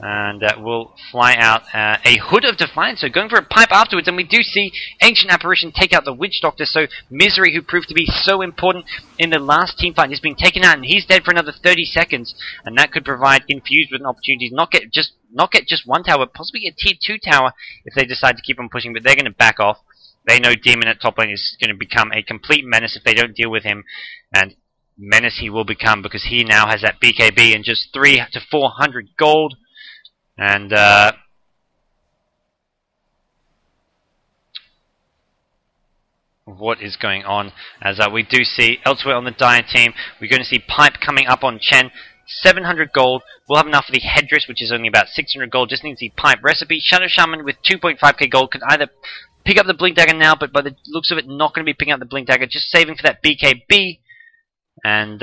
And will fly out a Hood of Defiance, so going for a pipe afterwards, and we do see Ancient Apparition take out the Witch Doctor, so Misery, who proved to be so important in the last team fight, is being taken out, and he's dead for another 30 seconds, and that could provide Infused with an opportunity to not get just one tower, but possibly a tier 2 tower if they decide to keep on pushing, but they're going to back off. they know Demon at top lane is going to become a complete menace if they don't deal with him, and menace he will become because he now has that BKB and just 300 to 400 gold, and what is going on as we do see elsewhere on the Dire team, we're going to see Pipe coming up on Chen, 700 gold. We'll have enough for the headdress, which is only about 600 gold. Just needs the Pipe recipe. Shadow Shaman with 2.5k gold could either pick up the Blink Dagger now, but by the looks of it, not going to be picking up the Blink Dagger, just saving for that BKB. And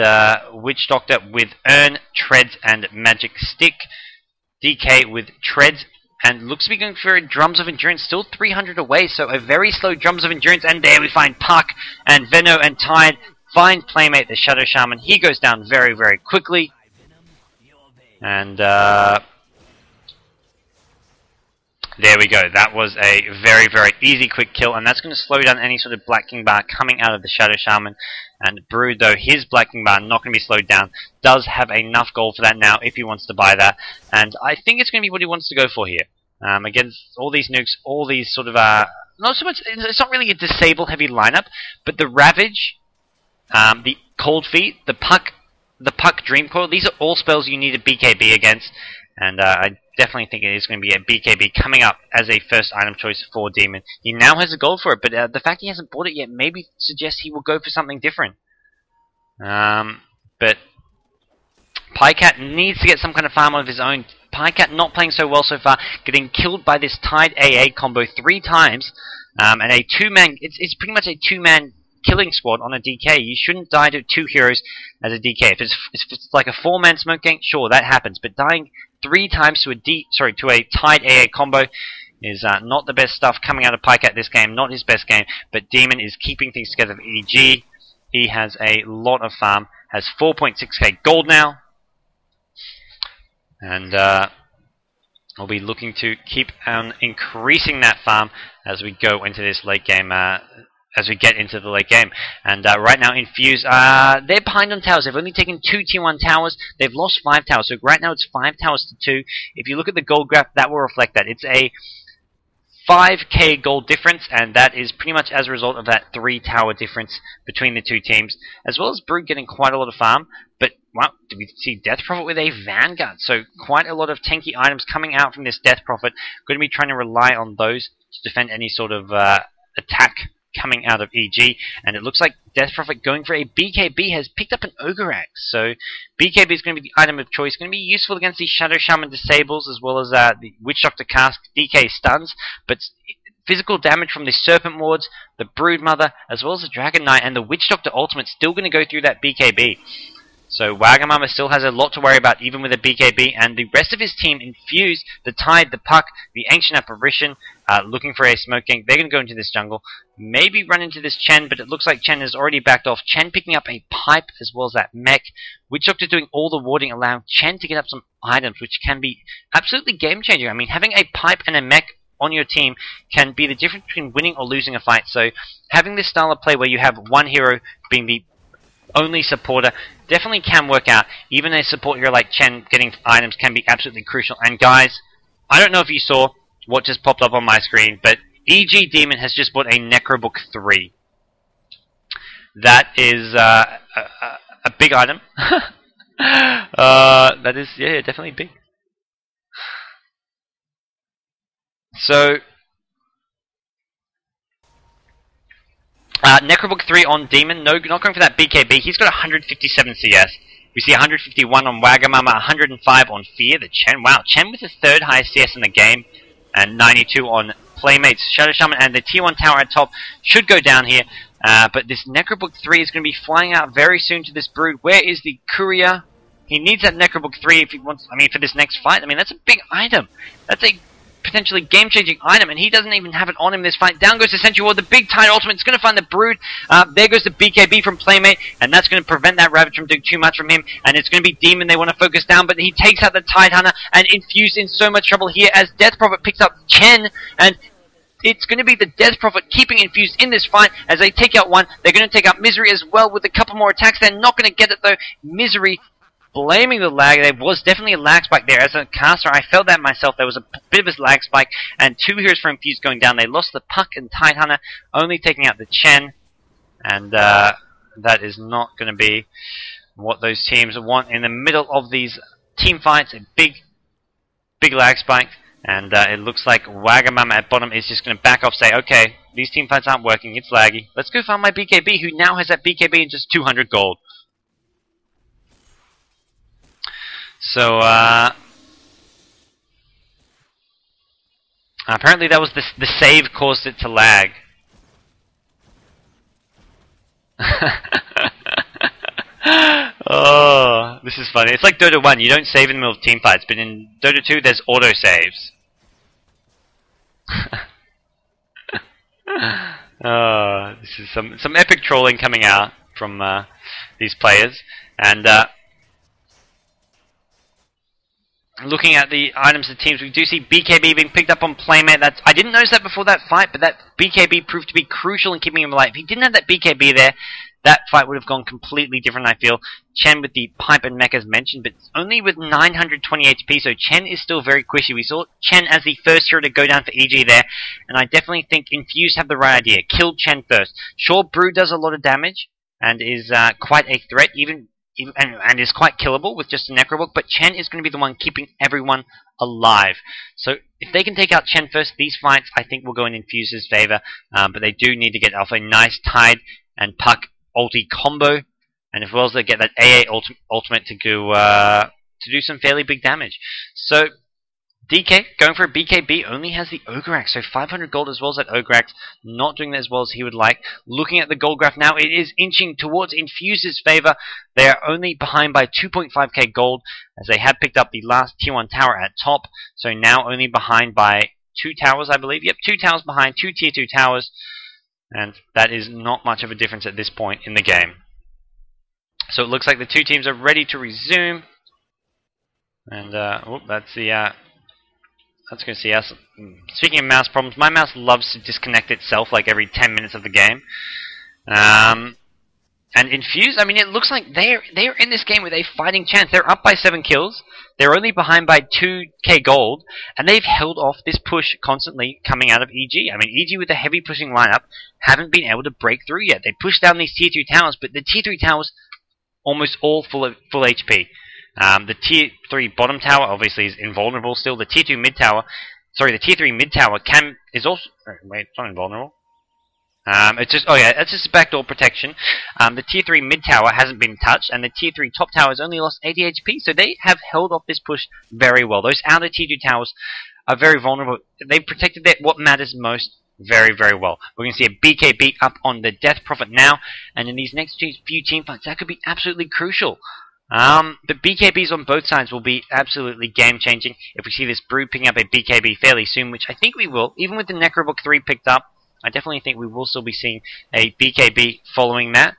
Witch Doctor with Urn, Treads, and Magic Stick. DK with Treads, and looks to be going for a Drums of Endurance, still 300 away, so a very slow Drums of Endurance, and there we find Puck, and Venno and Tide find Playmate, the Shadow Shaman. He goes down very, very quickly. And there we go. That was a very, very easy, quick kill, and that's going to slow down any sort of Black King bar coming out of the Shadow Shaman. And Brood, though, his Black King bar not going to be slowed down, does have enough gold for that now if he wants to buy that. And I think it's going to be what he wants to go for here. Against all these nukes, all these sort of, not so much, it's not really a disable-heavy lineup, but the Ravage, the Cold Feet, the Puck Dream Coil, these are all spells you need a BKB against. And I definitely think it is going to be a BKB coming up as a first item choice for Demon. He now has a gold for it, but the fact he hasn't bought it yet maybe suggests he will go for something different. But Pycat needs to get some kind of farm of his own. Pycat not playing so well so far, getting killed by this Tide AA combo 3 times, and a 2-man, it's pretty much a 2-man killing squad on a DK. You shouldn't die to 2 heroes as a DK. If it's like a 4-man smoke gang, sure, that happens, but dying 3 times to a Tide AA combo is not the best stuff coming out of Pycat this game, not his best game, but Demon is keeping things together for EG. He has a lot of farm, has 4.6k gold now, and we'll be looking to keep on increasing that farm as we go into this late game, as we get into the late game. And right now, Infused, they're behind on towers. They've only taken 2 T1 towers. They've lost 5 towers. So right now, it's 5 towers to 2. If you look at the gold graph, that will reflect that. It's a 5k gold difference, and that is pretty much as a result of that 3 tower difference between the 2 teams, as well as Brood getting quite a lot of farm. But wow, did we see Death Prophet with a Vanguard? So quite a lot of tanky items coming out from this Death Prophet. Going to be trying to rely on those to defend any sort of attack coming out of EG, and it looks like Death Prophet going for a BKB has picked up an Ogre Axe. So BKB is going to be the item of choice, going to be useful against the Shadow Shaman disables as well as the Witch Doctor Cask DK stuns, but physical damage from the Serpent Wards, the Brood Mother, as well as the Dragon Knight and the Witch Doctor Ultimate still going to go through that BKB. So Wagamama still has a lot to worry about even with a BKB, and the rest of his team, Infused, the Tide, the Puck, the Ancient Apparition, looking for a smoke gang. They're going to go into this jungle, maybe run into this Chen, but it looks like Chen has already backed off. Chen picking up a Pipe as well as that mech. Witch Doctor doing all the warding, allowing Chen to get up some items, which can be absolutely game-changing. I mean, having a Pipe and a mech on your team can be the difference between winning or losing a fight. So having this style of play where you have one hero being the only supporter definitely can work out. Even a support hero like Chen getting items can be absolutely crucial. And guys, I don't know if you saw what just popped up on my screen, but EG Demon has just bought a Necrobook 3. That is a big item. That is, yeah, definitely big. So Necrobook 3 on Demon, no, not going for that BKB. He's got 157 CS. We see 151 on Wagamama, 105 on Fear, the Chen. Wow, Chen with the 3rd highest CS in the game, and 92 on Playmates. Shadow Shaman and the T1 tower at top should go down here, but this Necrobook 3 is going to be flying out very soon to this Brood. Where is the Courier? He needs that Necrobook 3 if he wants, I mean, for this next fight. I mean, that's a big item. That's a potentially game-changing item, and he doesn't even have it on him this fight. Down goes the Sentry Ward, the big Tide Ultimate. It's going to find the Brood. There goes the BKB from Playmate, and that's going to prevent that Ravage from doing too much from him, and it's going to be Demon they want to focus down, but he takes out the Tide Hunter, and Infused in so much trouble here as Death Prophet picks up Chen, and it's going to be the Death Prophet keeping Infused in this fight as they take out one. They're going to take out Misery as well with a couple more attacks. They're not going to get it, though. Misery blaming the lag. There was definitely a lag spike there. As a caster, I felt that myself. There was a bit of a lag spike, and 2 heroes for Infused going down. They lost the Puck and Tidehunter, only taking out the Chen, and that is not going to be what those teams want in the middle of these team fights. A big lag spike, and it looks like Wagamama at bottom is just going to back off, say, okay, these team fights aren't working, it's laggy. Let's go find my BKB, who now has that BKB in just 200 gold. So, apparently that was the save caused it to lag. Oh, this is funny. It's like Dota 1, you don't save in the middle of team fights, but in Dota 2 there's auto saves. Oh, this is some epic trolling coming out from these players. And looking at the items of the teams, we do see BKB being picked up on Playmate. I didn't notice that before that fight, but that BKB proved to be crucial in keeping him alive. If he didn't have that BKB there, that fight would have gone completely different, I feel. Chen with the pipe and mech as mentioned, but only with 920 HP, so Chen is still very squishy. We saw Chen as the first hero to go down for EG there, and I definitely think Infused have the right idea. Kill Chen first. Sure, Brew does a lot of damage, and is quite a threat, and is quite killable with just a Necrobook, but Chen is going to be the one keeping everyone alive. So if they can take out Chen first, these fights I think will go in Infused's favor, but they do need to get off a nice Tide and Puck ulti combo, and as well as they get that AA ultimate to go to do some fairly big damage. So DK going for a BKB only has the Ogreax, so 500 gold as well as that Ogreax, not doing that as well as he would like. Looking at the gold graph now, it is inching towards Infused's favor. They are only behind by 2.5k gold, as they had picked up the last tier 1 tower at top, so now only behind by 2 towers, I believe. Yep, 2 towers behind, 2 tier 2 towers. And that is not much of a difference at this point in the game. So it looks like the 2 teams are ready to resume. And, that's the, that's going to see us. Speaking of mouse problems, my mouse loves to disconnect itself like every 10 minutes of the game. And Infused, I mean, it looks like they're in this game with a fighting chance. They're up by 7 kills. They're only behind by 2k gold, and they've held off this push constantly coming out of EG. I mean, EG with a heavy pushing lineup haven't been able to break through yet. They pushed down these tier 2 towers, but the tier 3 towers almost all full HP. The tier 3 bottom tower obviously is invulnerable still. The tier 2 mid tower, sorry, the tier 3 mid tower is also wait, it's not invulnerable. It's just a backdoor protection. The tier 3 mid tower hasn't been touched, and the tier 3 top tower has only lost 80 HP, so they have held off this push very well. Those outer tier 2 towers are very vulnerable. They protected what matters most very, very well. We're going to see a BKB up on the Death Prophet now, and in these next few team fights, that could be absolutely crucial. The BKBs on both sides will be absolutely game-changing if we see this Brood picking up a BKB fairly soon, which I think we will. Even with the Necrobook 3 picked up, I definitely think we will still be seeing a BKB following that.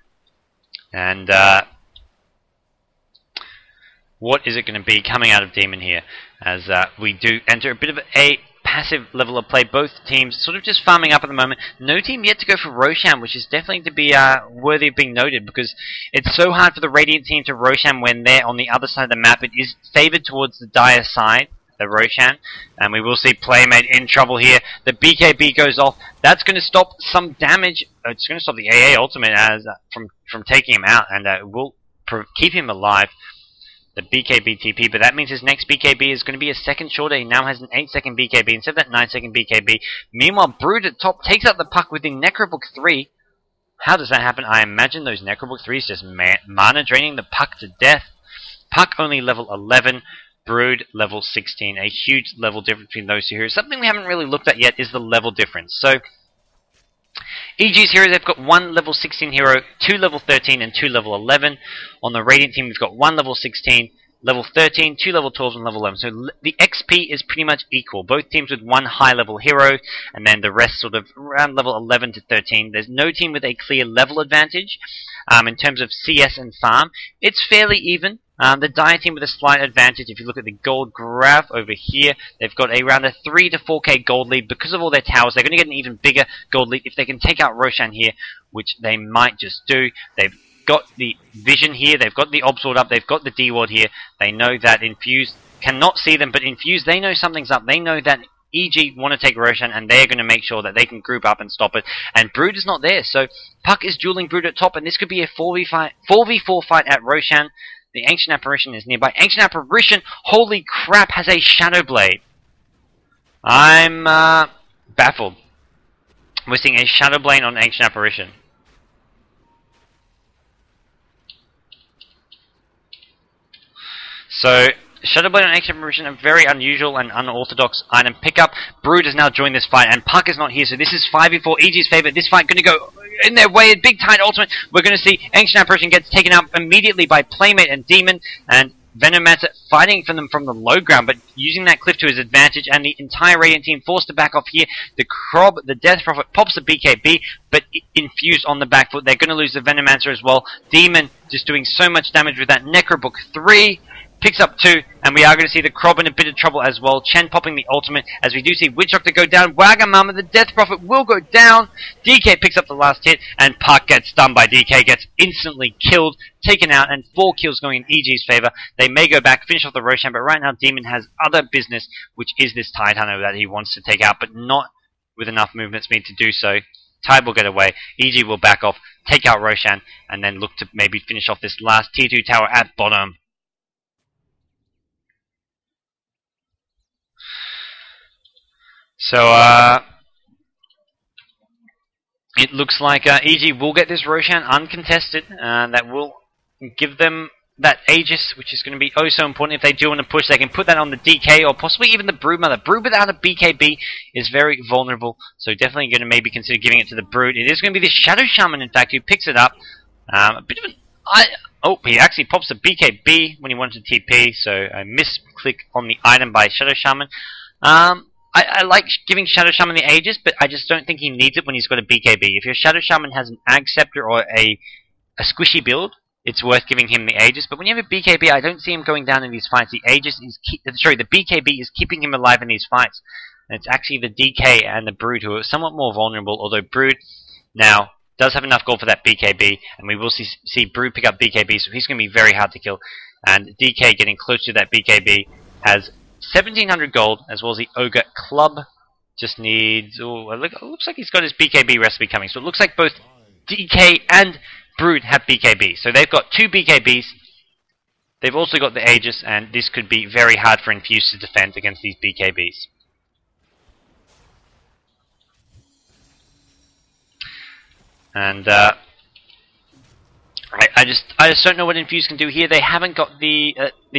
And what is it going to be coming out of Demon here? As we do enter a bit of a passive level of play. Both teams sort of just farming up at the moment. No team yet to go for Roshan, which is definitely to be worthy of being noted, because it's so hard for the Radiant team to Roshan when they're on the other side of the map. It is favored towards the Dire side, the Roshan, and we will see Playmate in trouble here. The BKB goes off. That's going to stop some damage. It's going to stop the AA ultimate as from taking him out, and it will keep him alive. The BKB TP, but that means his next BKB is going to be a second shorter. He now has an 8-second BKB instead of that 9-second BKB. Meanwhile, Brood at top takes out the Puck with the Necrobook 3. How does that happen? I imagine those Necrobook 3s just mana draining the Puck to death. Puck only level 11. Brood level 16. A huge level difference between those two heroes. Something we haven't really looked at yet is the level difference. So, EG's heroes, they've got 1 level 16 hero, 2 level 13, and 2 level 11. On the Radiant team, we've got 1 level 16, level 13, 2 level 12, and level 11. So the XP is pretty much equal. Both teams with 1 high level hero, and then the rest sort of around level 11 to 13. There's no team with a clear level advantage. In terms of CS and farm, it's fairly even. The Dire team with a slight advantage. If you look at the gold graph over here, they've got around a 3 to 4k gold lead because of all their towers. They're going to get an even bigger gold lead if they can take out Roshan here, which they might just do. They've got the vision here. They've got the Obs Ward up. They've got the D Ward here. They know that Infused cannot see them, but Infused, they know something's up. They know that EG want to take Roshan, and they're going to make sure that they can group up and stop it. And Brood is not there, so Puck is dueling Brood at top, and this could be a 4v4 fight at Roshan. The Ancient Apparition is nearby. Ancient Apparition, holy crap, has a Shadow Blade. I'm baffled. We're seeing a Shadow Blade on Ancient Apparition. So, Shadow Blade on Ancient Apparition, a very unusual and unorthodox item pickup. Brood has now joined this fight, and Puck is not here, so this is 5v4, EG's favourite. This fight going to go in their way, big Tide ultimate. We're going to see Ancient Apparition gets taken out immediately by Playmate and Demon, and Venomancer fighting for them from the low ground, but using that cliff to his advantage, and the entire Radiant team forced to back off here. The Krob, the Death Prophet, pops the BKB, but Infused on the back foot. They're going to lose the Venomancer as well. Demon just doing so much damage with that Necrobook 3. Picks up 2, and we are going to see the Krob in a bit of trouble as well. Chen popping the ultimate, as we do see Witch Doctor go down. Wagamama, the Death Prophet, will go down. DK picks up the last hit, and Puck gets stunned by DK, gets instantly killed, taken out, and 4 kills going in EG's favour. They may go back, finish off the Roshan, but right now Demon has other business, which is this Tide Hunter that he wants to take out, but not with enough movement speed to do so. Tide will get away, EG will back off, take out Roshan, and then look to maybe finish off this last tier 2 tower at bottom. So, it looks like EG will get this Roshan uncontested. That will give them that Aegis, which is going to be oh so important. If they do want to push, they can put that on the DK or possibly even the Broodmother. Brood without a BKB is very vulnerable, so definitely going to maybe consider giving it to the Brood. It is going to be the Shadow Shaman, in fact, who picks it up. A bit of an... oh, he actually pops the BKB when he wanted to TP, so a misclick on the item by Shadow Shaman. I like giving Shadow Shaman the Aegis, but I just don't think he needs it when he's got a BKB. If your Shadow Shaman has an Ag Scepter or a squishy build, it's worth giving him the Aegis. But when you have a BKB, I don't see him going down in these fights. The Aegis is the BKB is keeping him alive in these fights. And it's actually the DK and the Brood who are somewhat more vulnerable, although Brood now does have enough gold for that BKB, and we will see Brood pick up BKB, so he's going to be very hard to kill. And DK getting close to that BKB has 1700 gold, as well as the Ogre Club. Just needs... oh, it looks like he's got his BKB recipe coming. So it looks like both DK and Brood have BKB. So they've got 2 BKBs. They've also got the Aegis, and this could be very hard for Infused to defend against these BKBs. And I just don't know what Infused can do here. They haven't got the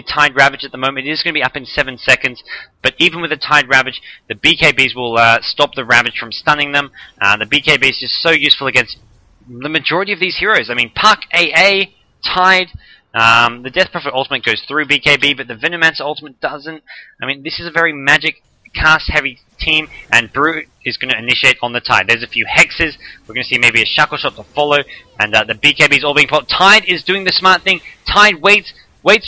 Tide Ravage at the moment. It is going to be up in 7 seconds, but even with the Tide Ravage, the BKBs will stop the Ravage from stunning them. The BKB is just so useful against the majority of these heroes. I mean, Puck, AA, Tide, the Death Prophet ultimate goes through BKB, but the Venomancer ultimate doesn't. I mean, this is a very magic cast-heavy team, and Brood is going to initiate on the Tide. There's a few hexes. We're going to see maybe a Shackle Shot to follow, and the BKB is all being popped. Tide is doing the smart thing. Tide waits,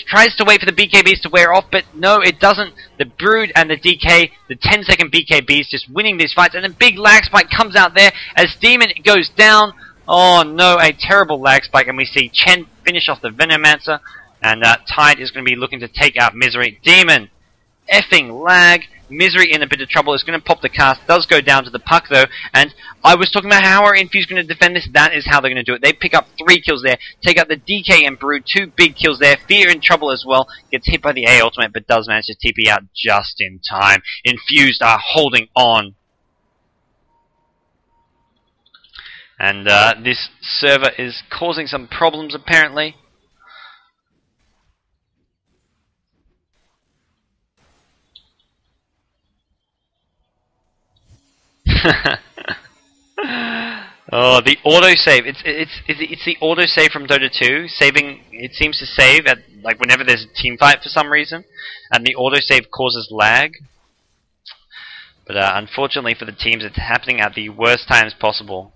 tries to wait for the BKBs to wear off, but no, it doesn't. The Brood and the DK, the 10-second BKBs, just winning these fights, and a big lag spike comes out there as Demon goes down. Oh no, a terrible lag spike, and we see Chen finish off the Venomancer, and Tide is going to be looking to take out Misery. Demon, effing lag. Misery in a bit of trouble, is going to pop the cast, does go down to the Puck though, and I was talking about how are Infused going to defend this. That is how they're going to do it. They pick up 3 kills there, take out the DK and Brood, 2 big kills there. Fear in trouble as well, gets hit by the A ultimate, but does manage to TP out just in time. Infused are holding on. And this server is causing some problems apparently. Oh, the autosave. It's the autosave from Dota 2. Saving, it seems to save at like whenever there's a team fight for some reason, and the autosave causes lag. But unfortunately for the teams, it's happening at the worst times possible.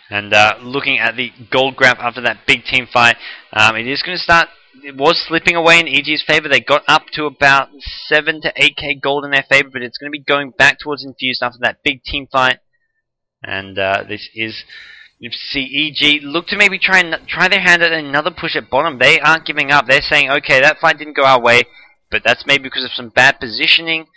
And looking at the gold graph after that big team fight, it is going to start it was slipping away in EG's favor. They got up to about 7 to 8k gold in their favor, but it's going to be going back towards Infused after that big team fight. And this is, you see EG look to maybe try their hand at another push at bottom. They aren't giving up. They're saying, okay, that fight didn't go our way, but that's maybe because of some bad positioning.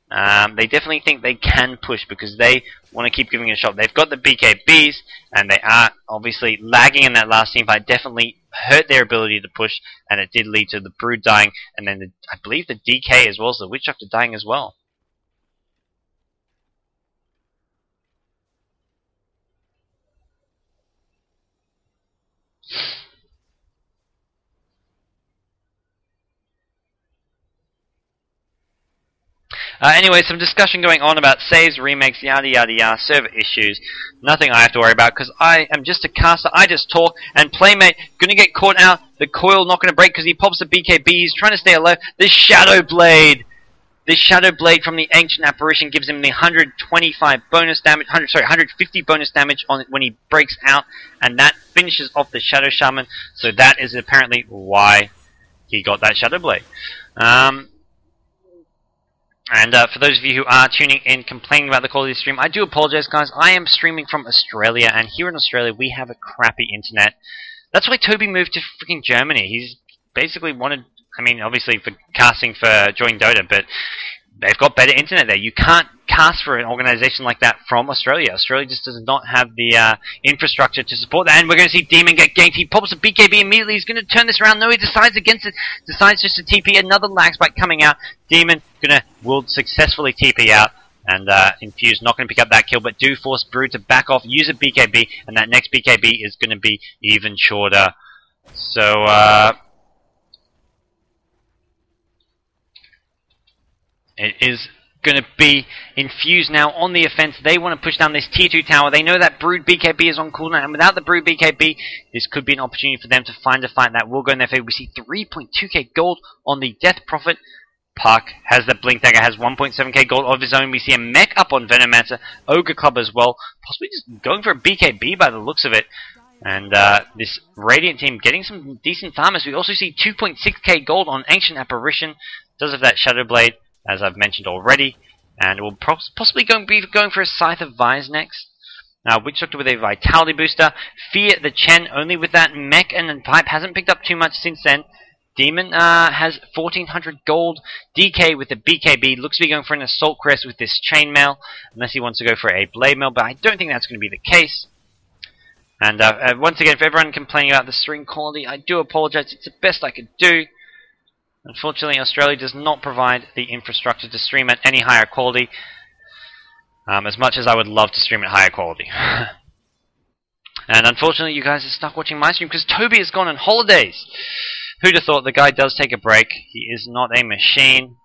They definitely think they can push because they want to keep giving it a shot. They've got the BKBs, and they are obviously lagging in that last team fight. Definitely hurt their ability to push, and it did lead to the Brood dying, and then I believe the DK as well as the Witch Doctor dying as well. Anyway, some discussion going on about saves, remakes, yada yada yada, server issues. Nothing I have to worry about because I am just a caster. I just talk, and Playmate going to get caught out. The coil not going to break because he pops the BKB. He's trying to stay alive. The Shadow Blade. The Shadow Blade from the Ancient Apparition gives him the 125 bonus damage. 150 bonus damage on it when he breaks out, and that finishes off the Shadow Shaman. So that is apparently why he got that Shadow Blade. And for those of you who are tuning in complaining about the quality of the stream, I do apologize, guys. I am streaming from Australia, and here in Australia we have a crappy internet. That's why Toby moved to freaking Germany. He's basically wanted, I mean, obviously for casting for Join Dota, but they've got better internet there. You can't cast for an organization like that from Australia. Australia just does not have the infrastructure to support that. And we're going to see Demon get ganked. He pops a BKB immediately. He's going to turn this around. No, he decides against it. Decides just to TP. Another lag spike coming out. Demon will successfully TP out. And Infused not going to pick up that kill, but do force Brood to back off, use a BKB, and that next BKB is going to be even shorter. So, it is going to be Infused now on the offense. They want to push down this tier 2 tower. They know that Brood BKB is on cooldown, and without the Brood BKB, this could be an opportunity for them to find a fight that will go in their favor. We see 3.2k gold on the Death Prophet. Puck has the Blink Dagger, has 1.7k gold of his own. We see a mech up on Venomancer, Ogre Club as well, possibly just going for a BKB by the looks of it. And this Radiant team getting some decent farmers. We also see 2.6k gold on Ancient Apparition, does have that Shadow Blade, as I've mentioned already, and we'll possibly be going for a Scythe of Vise next. Witch Doctor with a Vitality Booster. Fear the Chen only with that mech and pipe, hasn't picked up too much since then. Demon has 1400 gold. DK with the BKB looks to be going for an Assault Crest with this Chainmail, unless he wants to go for a Blade Mail, but I don't think that's going to be the case. And once again, for everyone complaining about the stream quality, I do apologize. It's the best I could do. Unfortunately, Australia does not provide the infrastructure to stream at any higher quality, as much as I would love to stream at higher quality. And unfortunately, you guys are stuck watching my stream because Toby has gone on holidays. Who'd have thought? The guy does take a break. He is not a machine.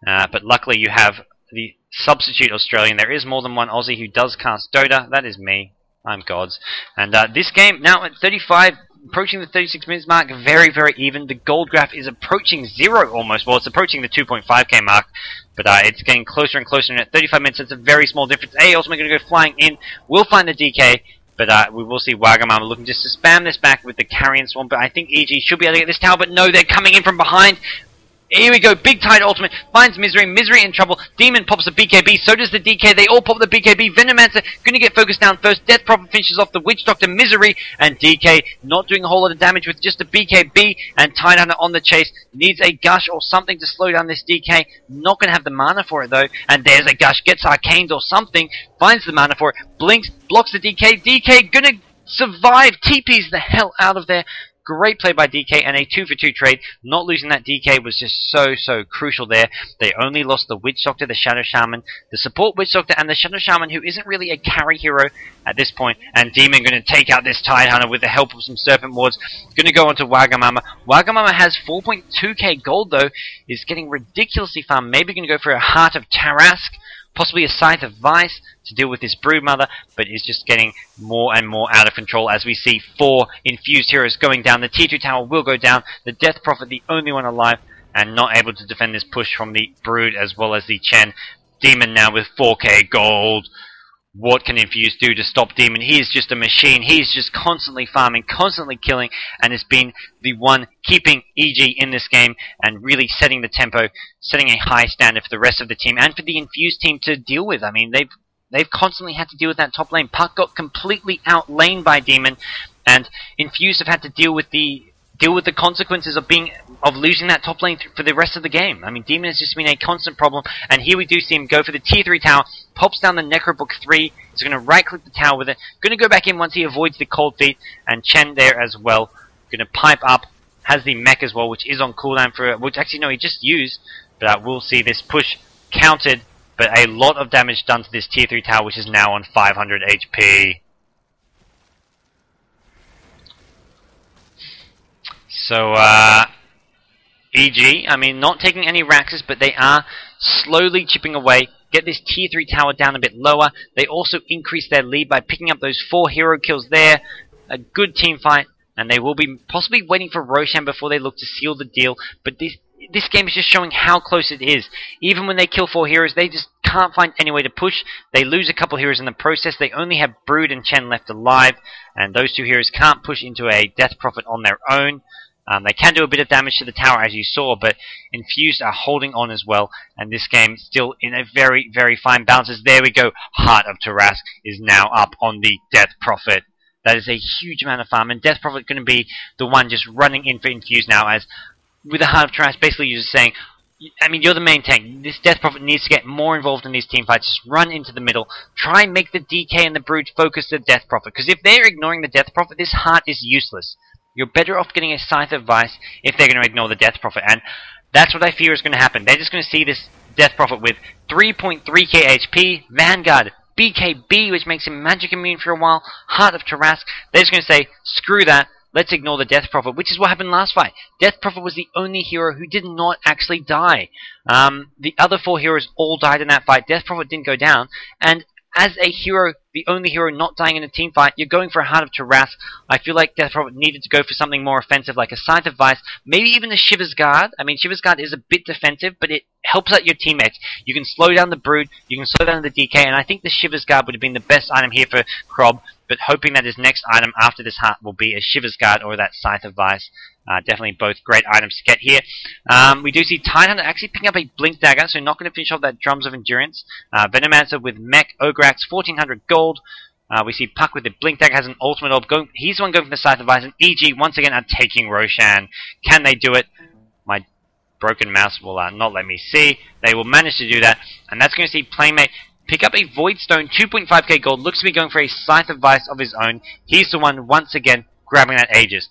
But luckily you have the substitute Australian. There is more than one Aussie who does cast Dota. That is me. I'm GoDz. And this game, now at 35, approaching the 36 minutes mark, very, very even. The gold graph is approaching 0 almost. Well, it's approaching the 2.5k mark. But it's getting closer and closer. And at 35 minutes, it's a very small difference. Ultimately going to go flying in. We'll find the DK. But we will see Wagamama looking just to spam this back with the Carrion Swarm. But I think EG should be able to get this tower. But no, they're coming in from behind. Here we go, Big Tide Ultimate, finds Misery, Misery in trouble, Demon pops a BKB, so does the DK, they all pop the BKB, Venomancer gonna get focused down first, Death Prophet finishes off the Witch Doctor, Misery, and DK not doing a whole lot of damage with just a BKB, and Tidehunter on the chase, needs a Gush or something to slow down this DK, not gonna have the mana for it though, and there's a Gush, gets Arcaned or something, finds the mana for it, blinks, blocks the DK, DK gonna survive, TP's the hell out of there. Great play by DK and a 2-for-2 trade. Not losing that DK was just so crucial there. They only lost the Witch Doctor, the Shadow Shaman, the support Witch Doctor, and the Shadow Shaman, who isn't really a carry hero at this point. And Demon going to take out this Tidehunter with the help of some Serpent Wards. Going to go on to Wagamama. Wagamama has 4.2k gold though. Is getting ridiculously farmed. Maybe going to go for a Heart of Tarask. Possibly a Scythe of Vice to deal with this Broodmother, but is just getting more and more out of control as we see 4 Infused heroes going down. The Tier 2 tower will go down. The Death Prophet, the only one alive, and not able to defend this push from the Brood as well as the Chen. Demon now with 4k gold. what can Infused do to stop Demon? He is just a machine. He is just constantly farming, constantly killing, and has been the one keeping EG in this game and really setting the tempo, setting a high standard for the rest of the team and for the Infused team to deal with. I mean, they've constantly had to deal with that top lane. Puck got completely outlaned by Demon, and Infused have had to deal with the consequences of losing that top lane for the rest of the game. I mean, Demon has just been a constant problem, and here we do see him go for the tier 3 tower, pops down the Necrobook 3, he's going to right-click the tower with it, going to go back in once he avoids the cold feet, and Chen there as well, going to pipe up, has the mech as well, which is on cooldown for, which actually no, he just used, but we'll see this push countered, but a lot of damage done to this tier 3 tower, which is now on 500 HP. So, EG, I mean, not taking any Raxes, but they are slowly chipping away, get this tier 3 tower down a bit lower. They also increase their lead by picking up those 4 hero kills there. A good team fight, and they will be possibly waiting for Roshan before they look to seal the deal. But this game is just showing how close it is. Even when they kill 4 heroes, they just can't find any way to push. They lose a couple heroes in the process. They only have Brood and Chen left alive, and those 2 heroes can't push into a Death Prophet on their own. They can do a bit of damage to the tower, as you saw, but Infused are holding on as well, and this game still in a very, very fine balance. As there we go, Heart of Tarask is now up on the Death Prophet. That is a huge amount of farm, and Death Prophet going to be the one just running in for Infused now, as with the Heart of Tarask, basically you're just saying, I mean, you're the main tank. This Death Prophet needs to get more involved in these team fights. Just run into the middle. Try and make the DK and the Brood focus the Death Prophet, because if they're ignoring the Death Prophet, this Heart is useless. You're better off getting a Scythe of Vice if they're going to ignore the Death Prophet. And that's what I fear is going to happen. They're just going to see this Death Prophet with 3.3k HP, Vanguard, BKB, which makes him magic immune for a while, Heart of Tarask. They're just going to say, screw that, let's ignore the Death Prophet, which is what happened last fight. Death Prophet was the only hero who did not actually die. The other 4 heroes all died in that fight. Death Prophet didn't go down. And as a hero, the only hero not dying in a team fight, you're going for a Heart of Tarask. I feel like Death Prophet needed to go for something more offensive, like a Scythe of Vice, maybe even a Shiver's Guard. I mean, Shiver's Guard is a bit defensive, but it helps out your teammates. You can slow down the Brood, you can slow down the DK, and I think the Shiver's Guard would have been the best item here for Krob, but hoping that his next item after this Heart will be a Shiver's Guard or that Scythe of Vice. Definitely both great items to get here. We do see Tidehunter actually picking up a Blink Dagger, so not going to finish off that Drums of Endurance. Venomancer with Mech, Ograx, 1400 gold. We see Puck with the Blink Dagger, has an ultimate orb. He's the one going for the Scythe of Vice, and EG once again are taking Roshan. Can they do it? My broken mouse will not let me see. They will manage to do that, and that's going to see Playmate pick up a Void Stone, 2.5k gold, looks to be going for a Scythe of Vice of his own. He's the one once again grabbing that Aegis.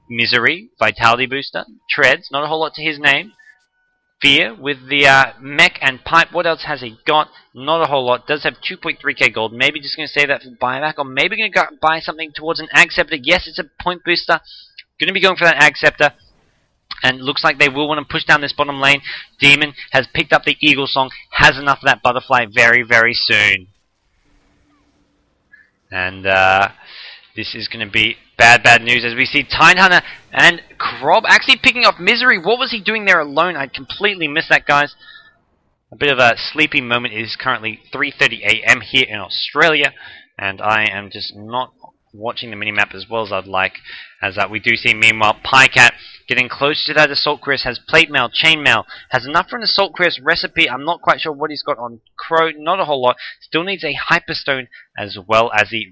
Misery, Vitality Booster, Treads, not a whole lot to his name. Fear with the Mech and Pipe. What else has he got? Not a whole lot. Does have 2.3k gold. Maybe just going to save that for buyback, or maybe going to go buy something towards an Ag Scepter. Yes, it's a point booster. Going to be going for that Ag Scepter. And looks like they will want to push down this bottom lane. Demon has picked up the Eagle Song, has enough of that Butterfly very, very soon. And this is going to be bad news as we see Tidehunter and Krob actually picking off Misery. What was he doing there alone? I completely missed that, guys. A bit of a sleepy moment. It is currently 3:30 AM here in Australia, and I am just not watching the minimap as well as I'd like, as we do see, meanwhile, Pycat getting close to that Assault Cuirass, has Plate Mail, Chain Mail, has enough for an Assault Cuirass recipe. I'm not quite sure what he's got on Crow, not a whole lot. Still needs a Hyperstone as well as the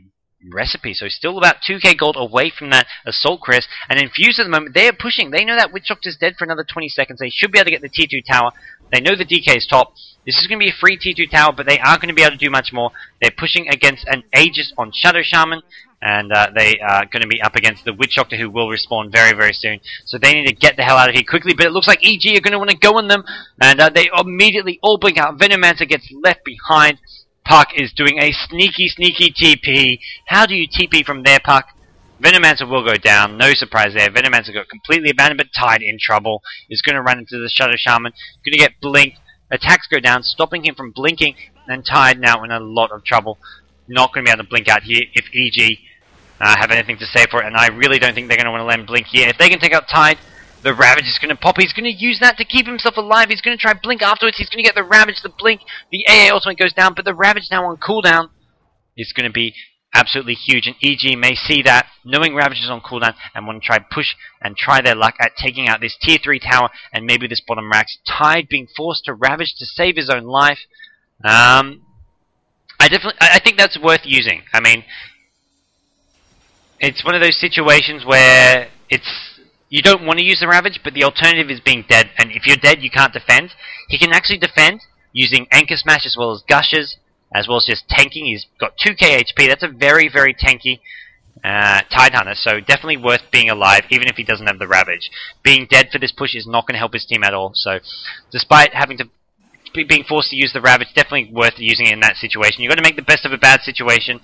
recipe, so still about 2k gold away from that Assault Cuirass. And Infused at the moment, they are pushing. They know that Witch Doctor's dead for another 20 seconds. They should be able to get the tier 2 tower. They know the DK is top. This is going to be a free tier 2 tower, but they aren't going to be able to do much more. They're pushing against an Aegis on Shadow Shaman, and they are going to be up against the Witch Doctor, who will respawn very, very soon. So they need to get the hell out of here quickly, but it looks like EG are going to want to go on them, and they immediately all blink out. Venomancer gets left behind. Puck is doing a sneaky TP. How do you TP from there, Puck? Venomancer will go down. No surprise there. Venomancer got completely abandoned, but Tide in trouble. Is going to run into the Shadow Shaman. Going to get blinked. Attacks go down, stopping him from blinking. And Tide now in a lot of trouble. Not going to be able to blink out here if EG have anything to say for it. And I really don't think they're going to want to let him blink here. If they can take out Tide, the Ravage is going to pop. He's going to use that to keep himself alive. He's going to try blink afterwards. He's going to get the Ravage, the blink. The AA ultimate goes down, but the Ravage now on cooldown. is going to be absolutely huge, and EG may see that, knowing Ravage is on cooldown, and want to try push and try their luck at taking out this tier 3 tower and maybe this bottom racks. Tide being forced to Ravage to save his own life. I think that's worth using. I mean, it's one of those situations where you don't want to use the Ravage, but the alternative is being dead, and if you're dead, you can't defend. He can actually defend using Anchor Smash as well as Gushes, as well as just tanking. He's got 2k HP. That's a very, very tanky Tide Hunter, so definitely worth being alive, even if he doesn't have the Ravage. Being dead for this push is not going to help his team at all, so despite having to being forced to use the Ravage, definitely worth using it in that situation. You've got to make the best of a bad situation.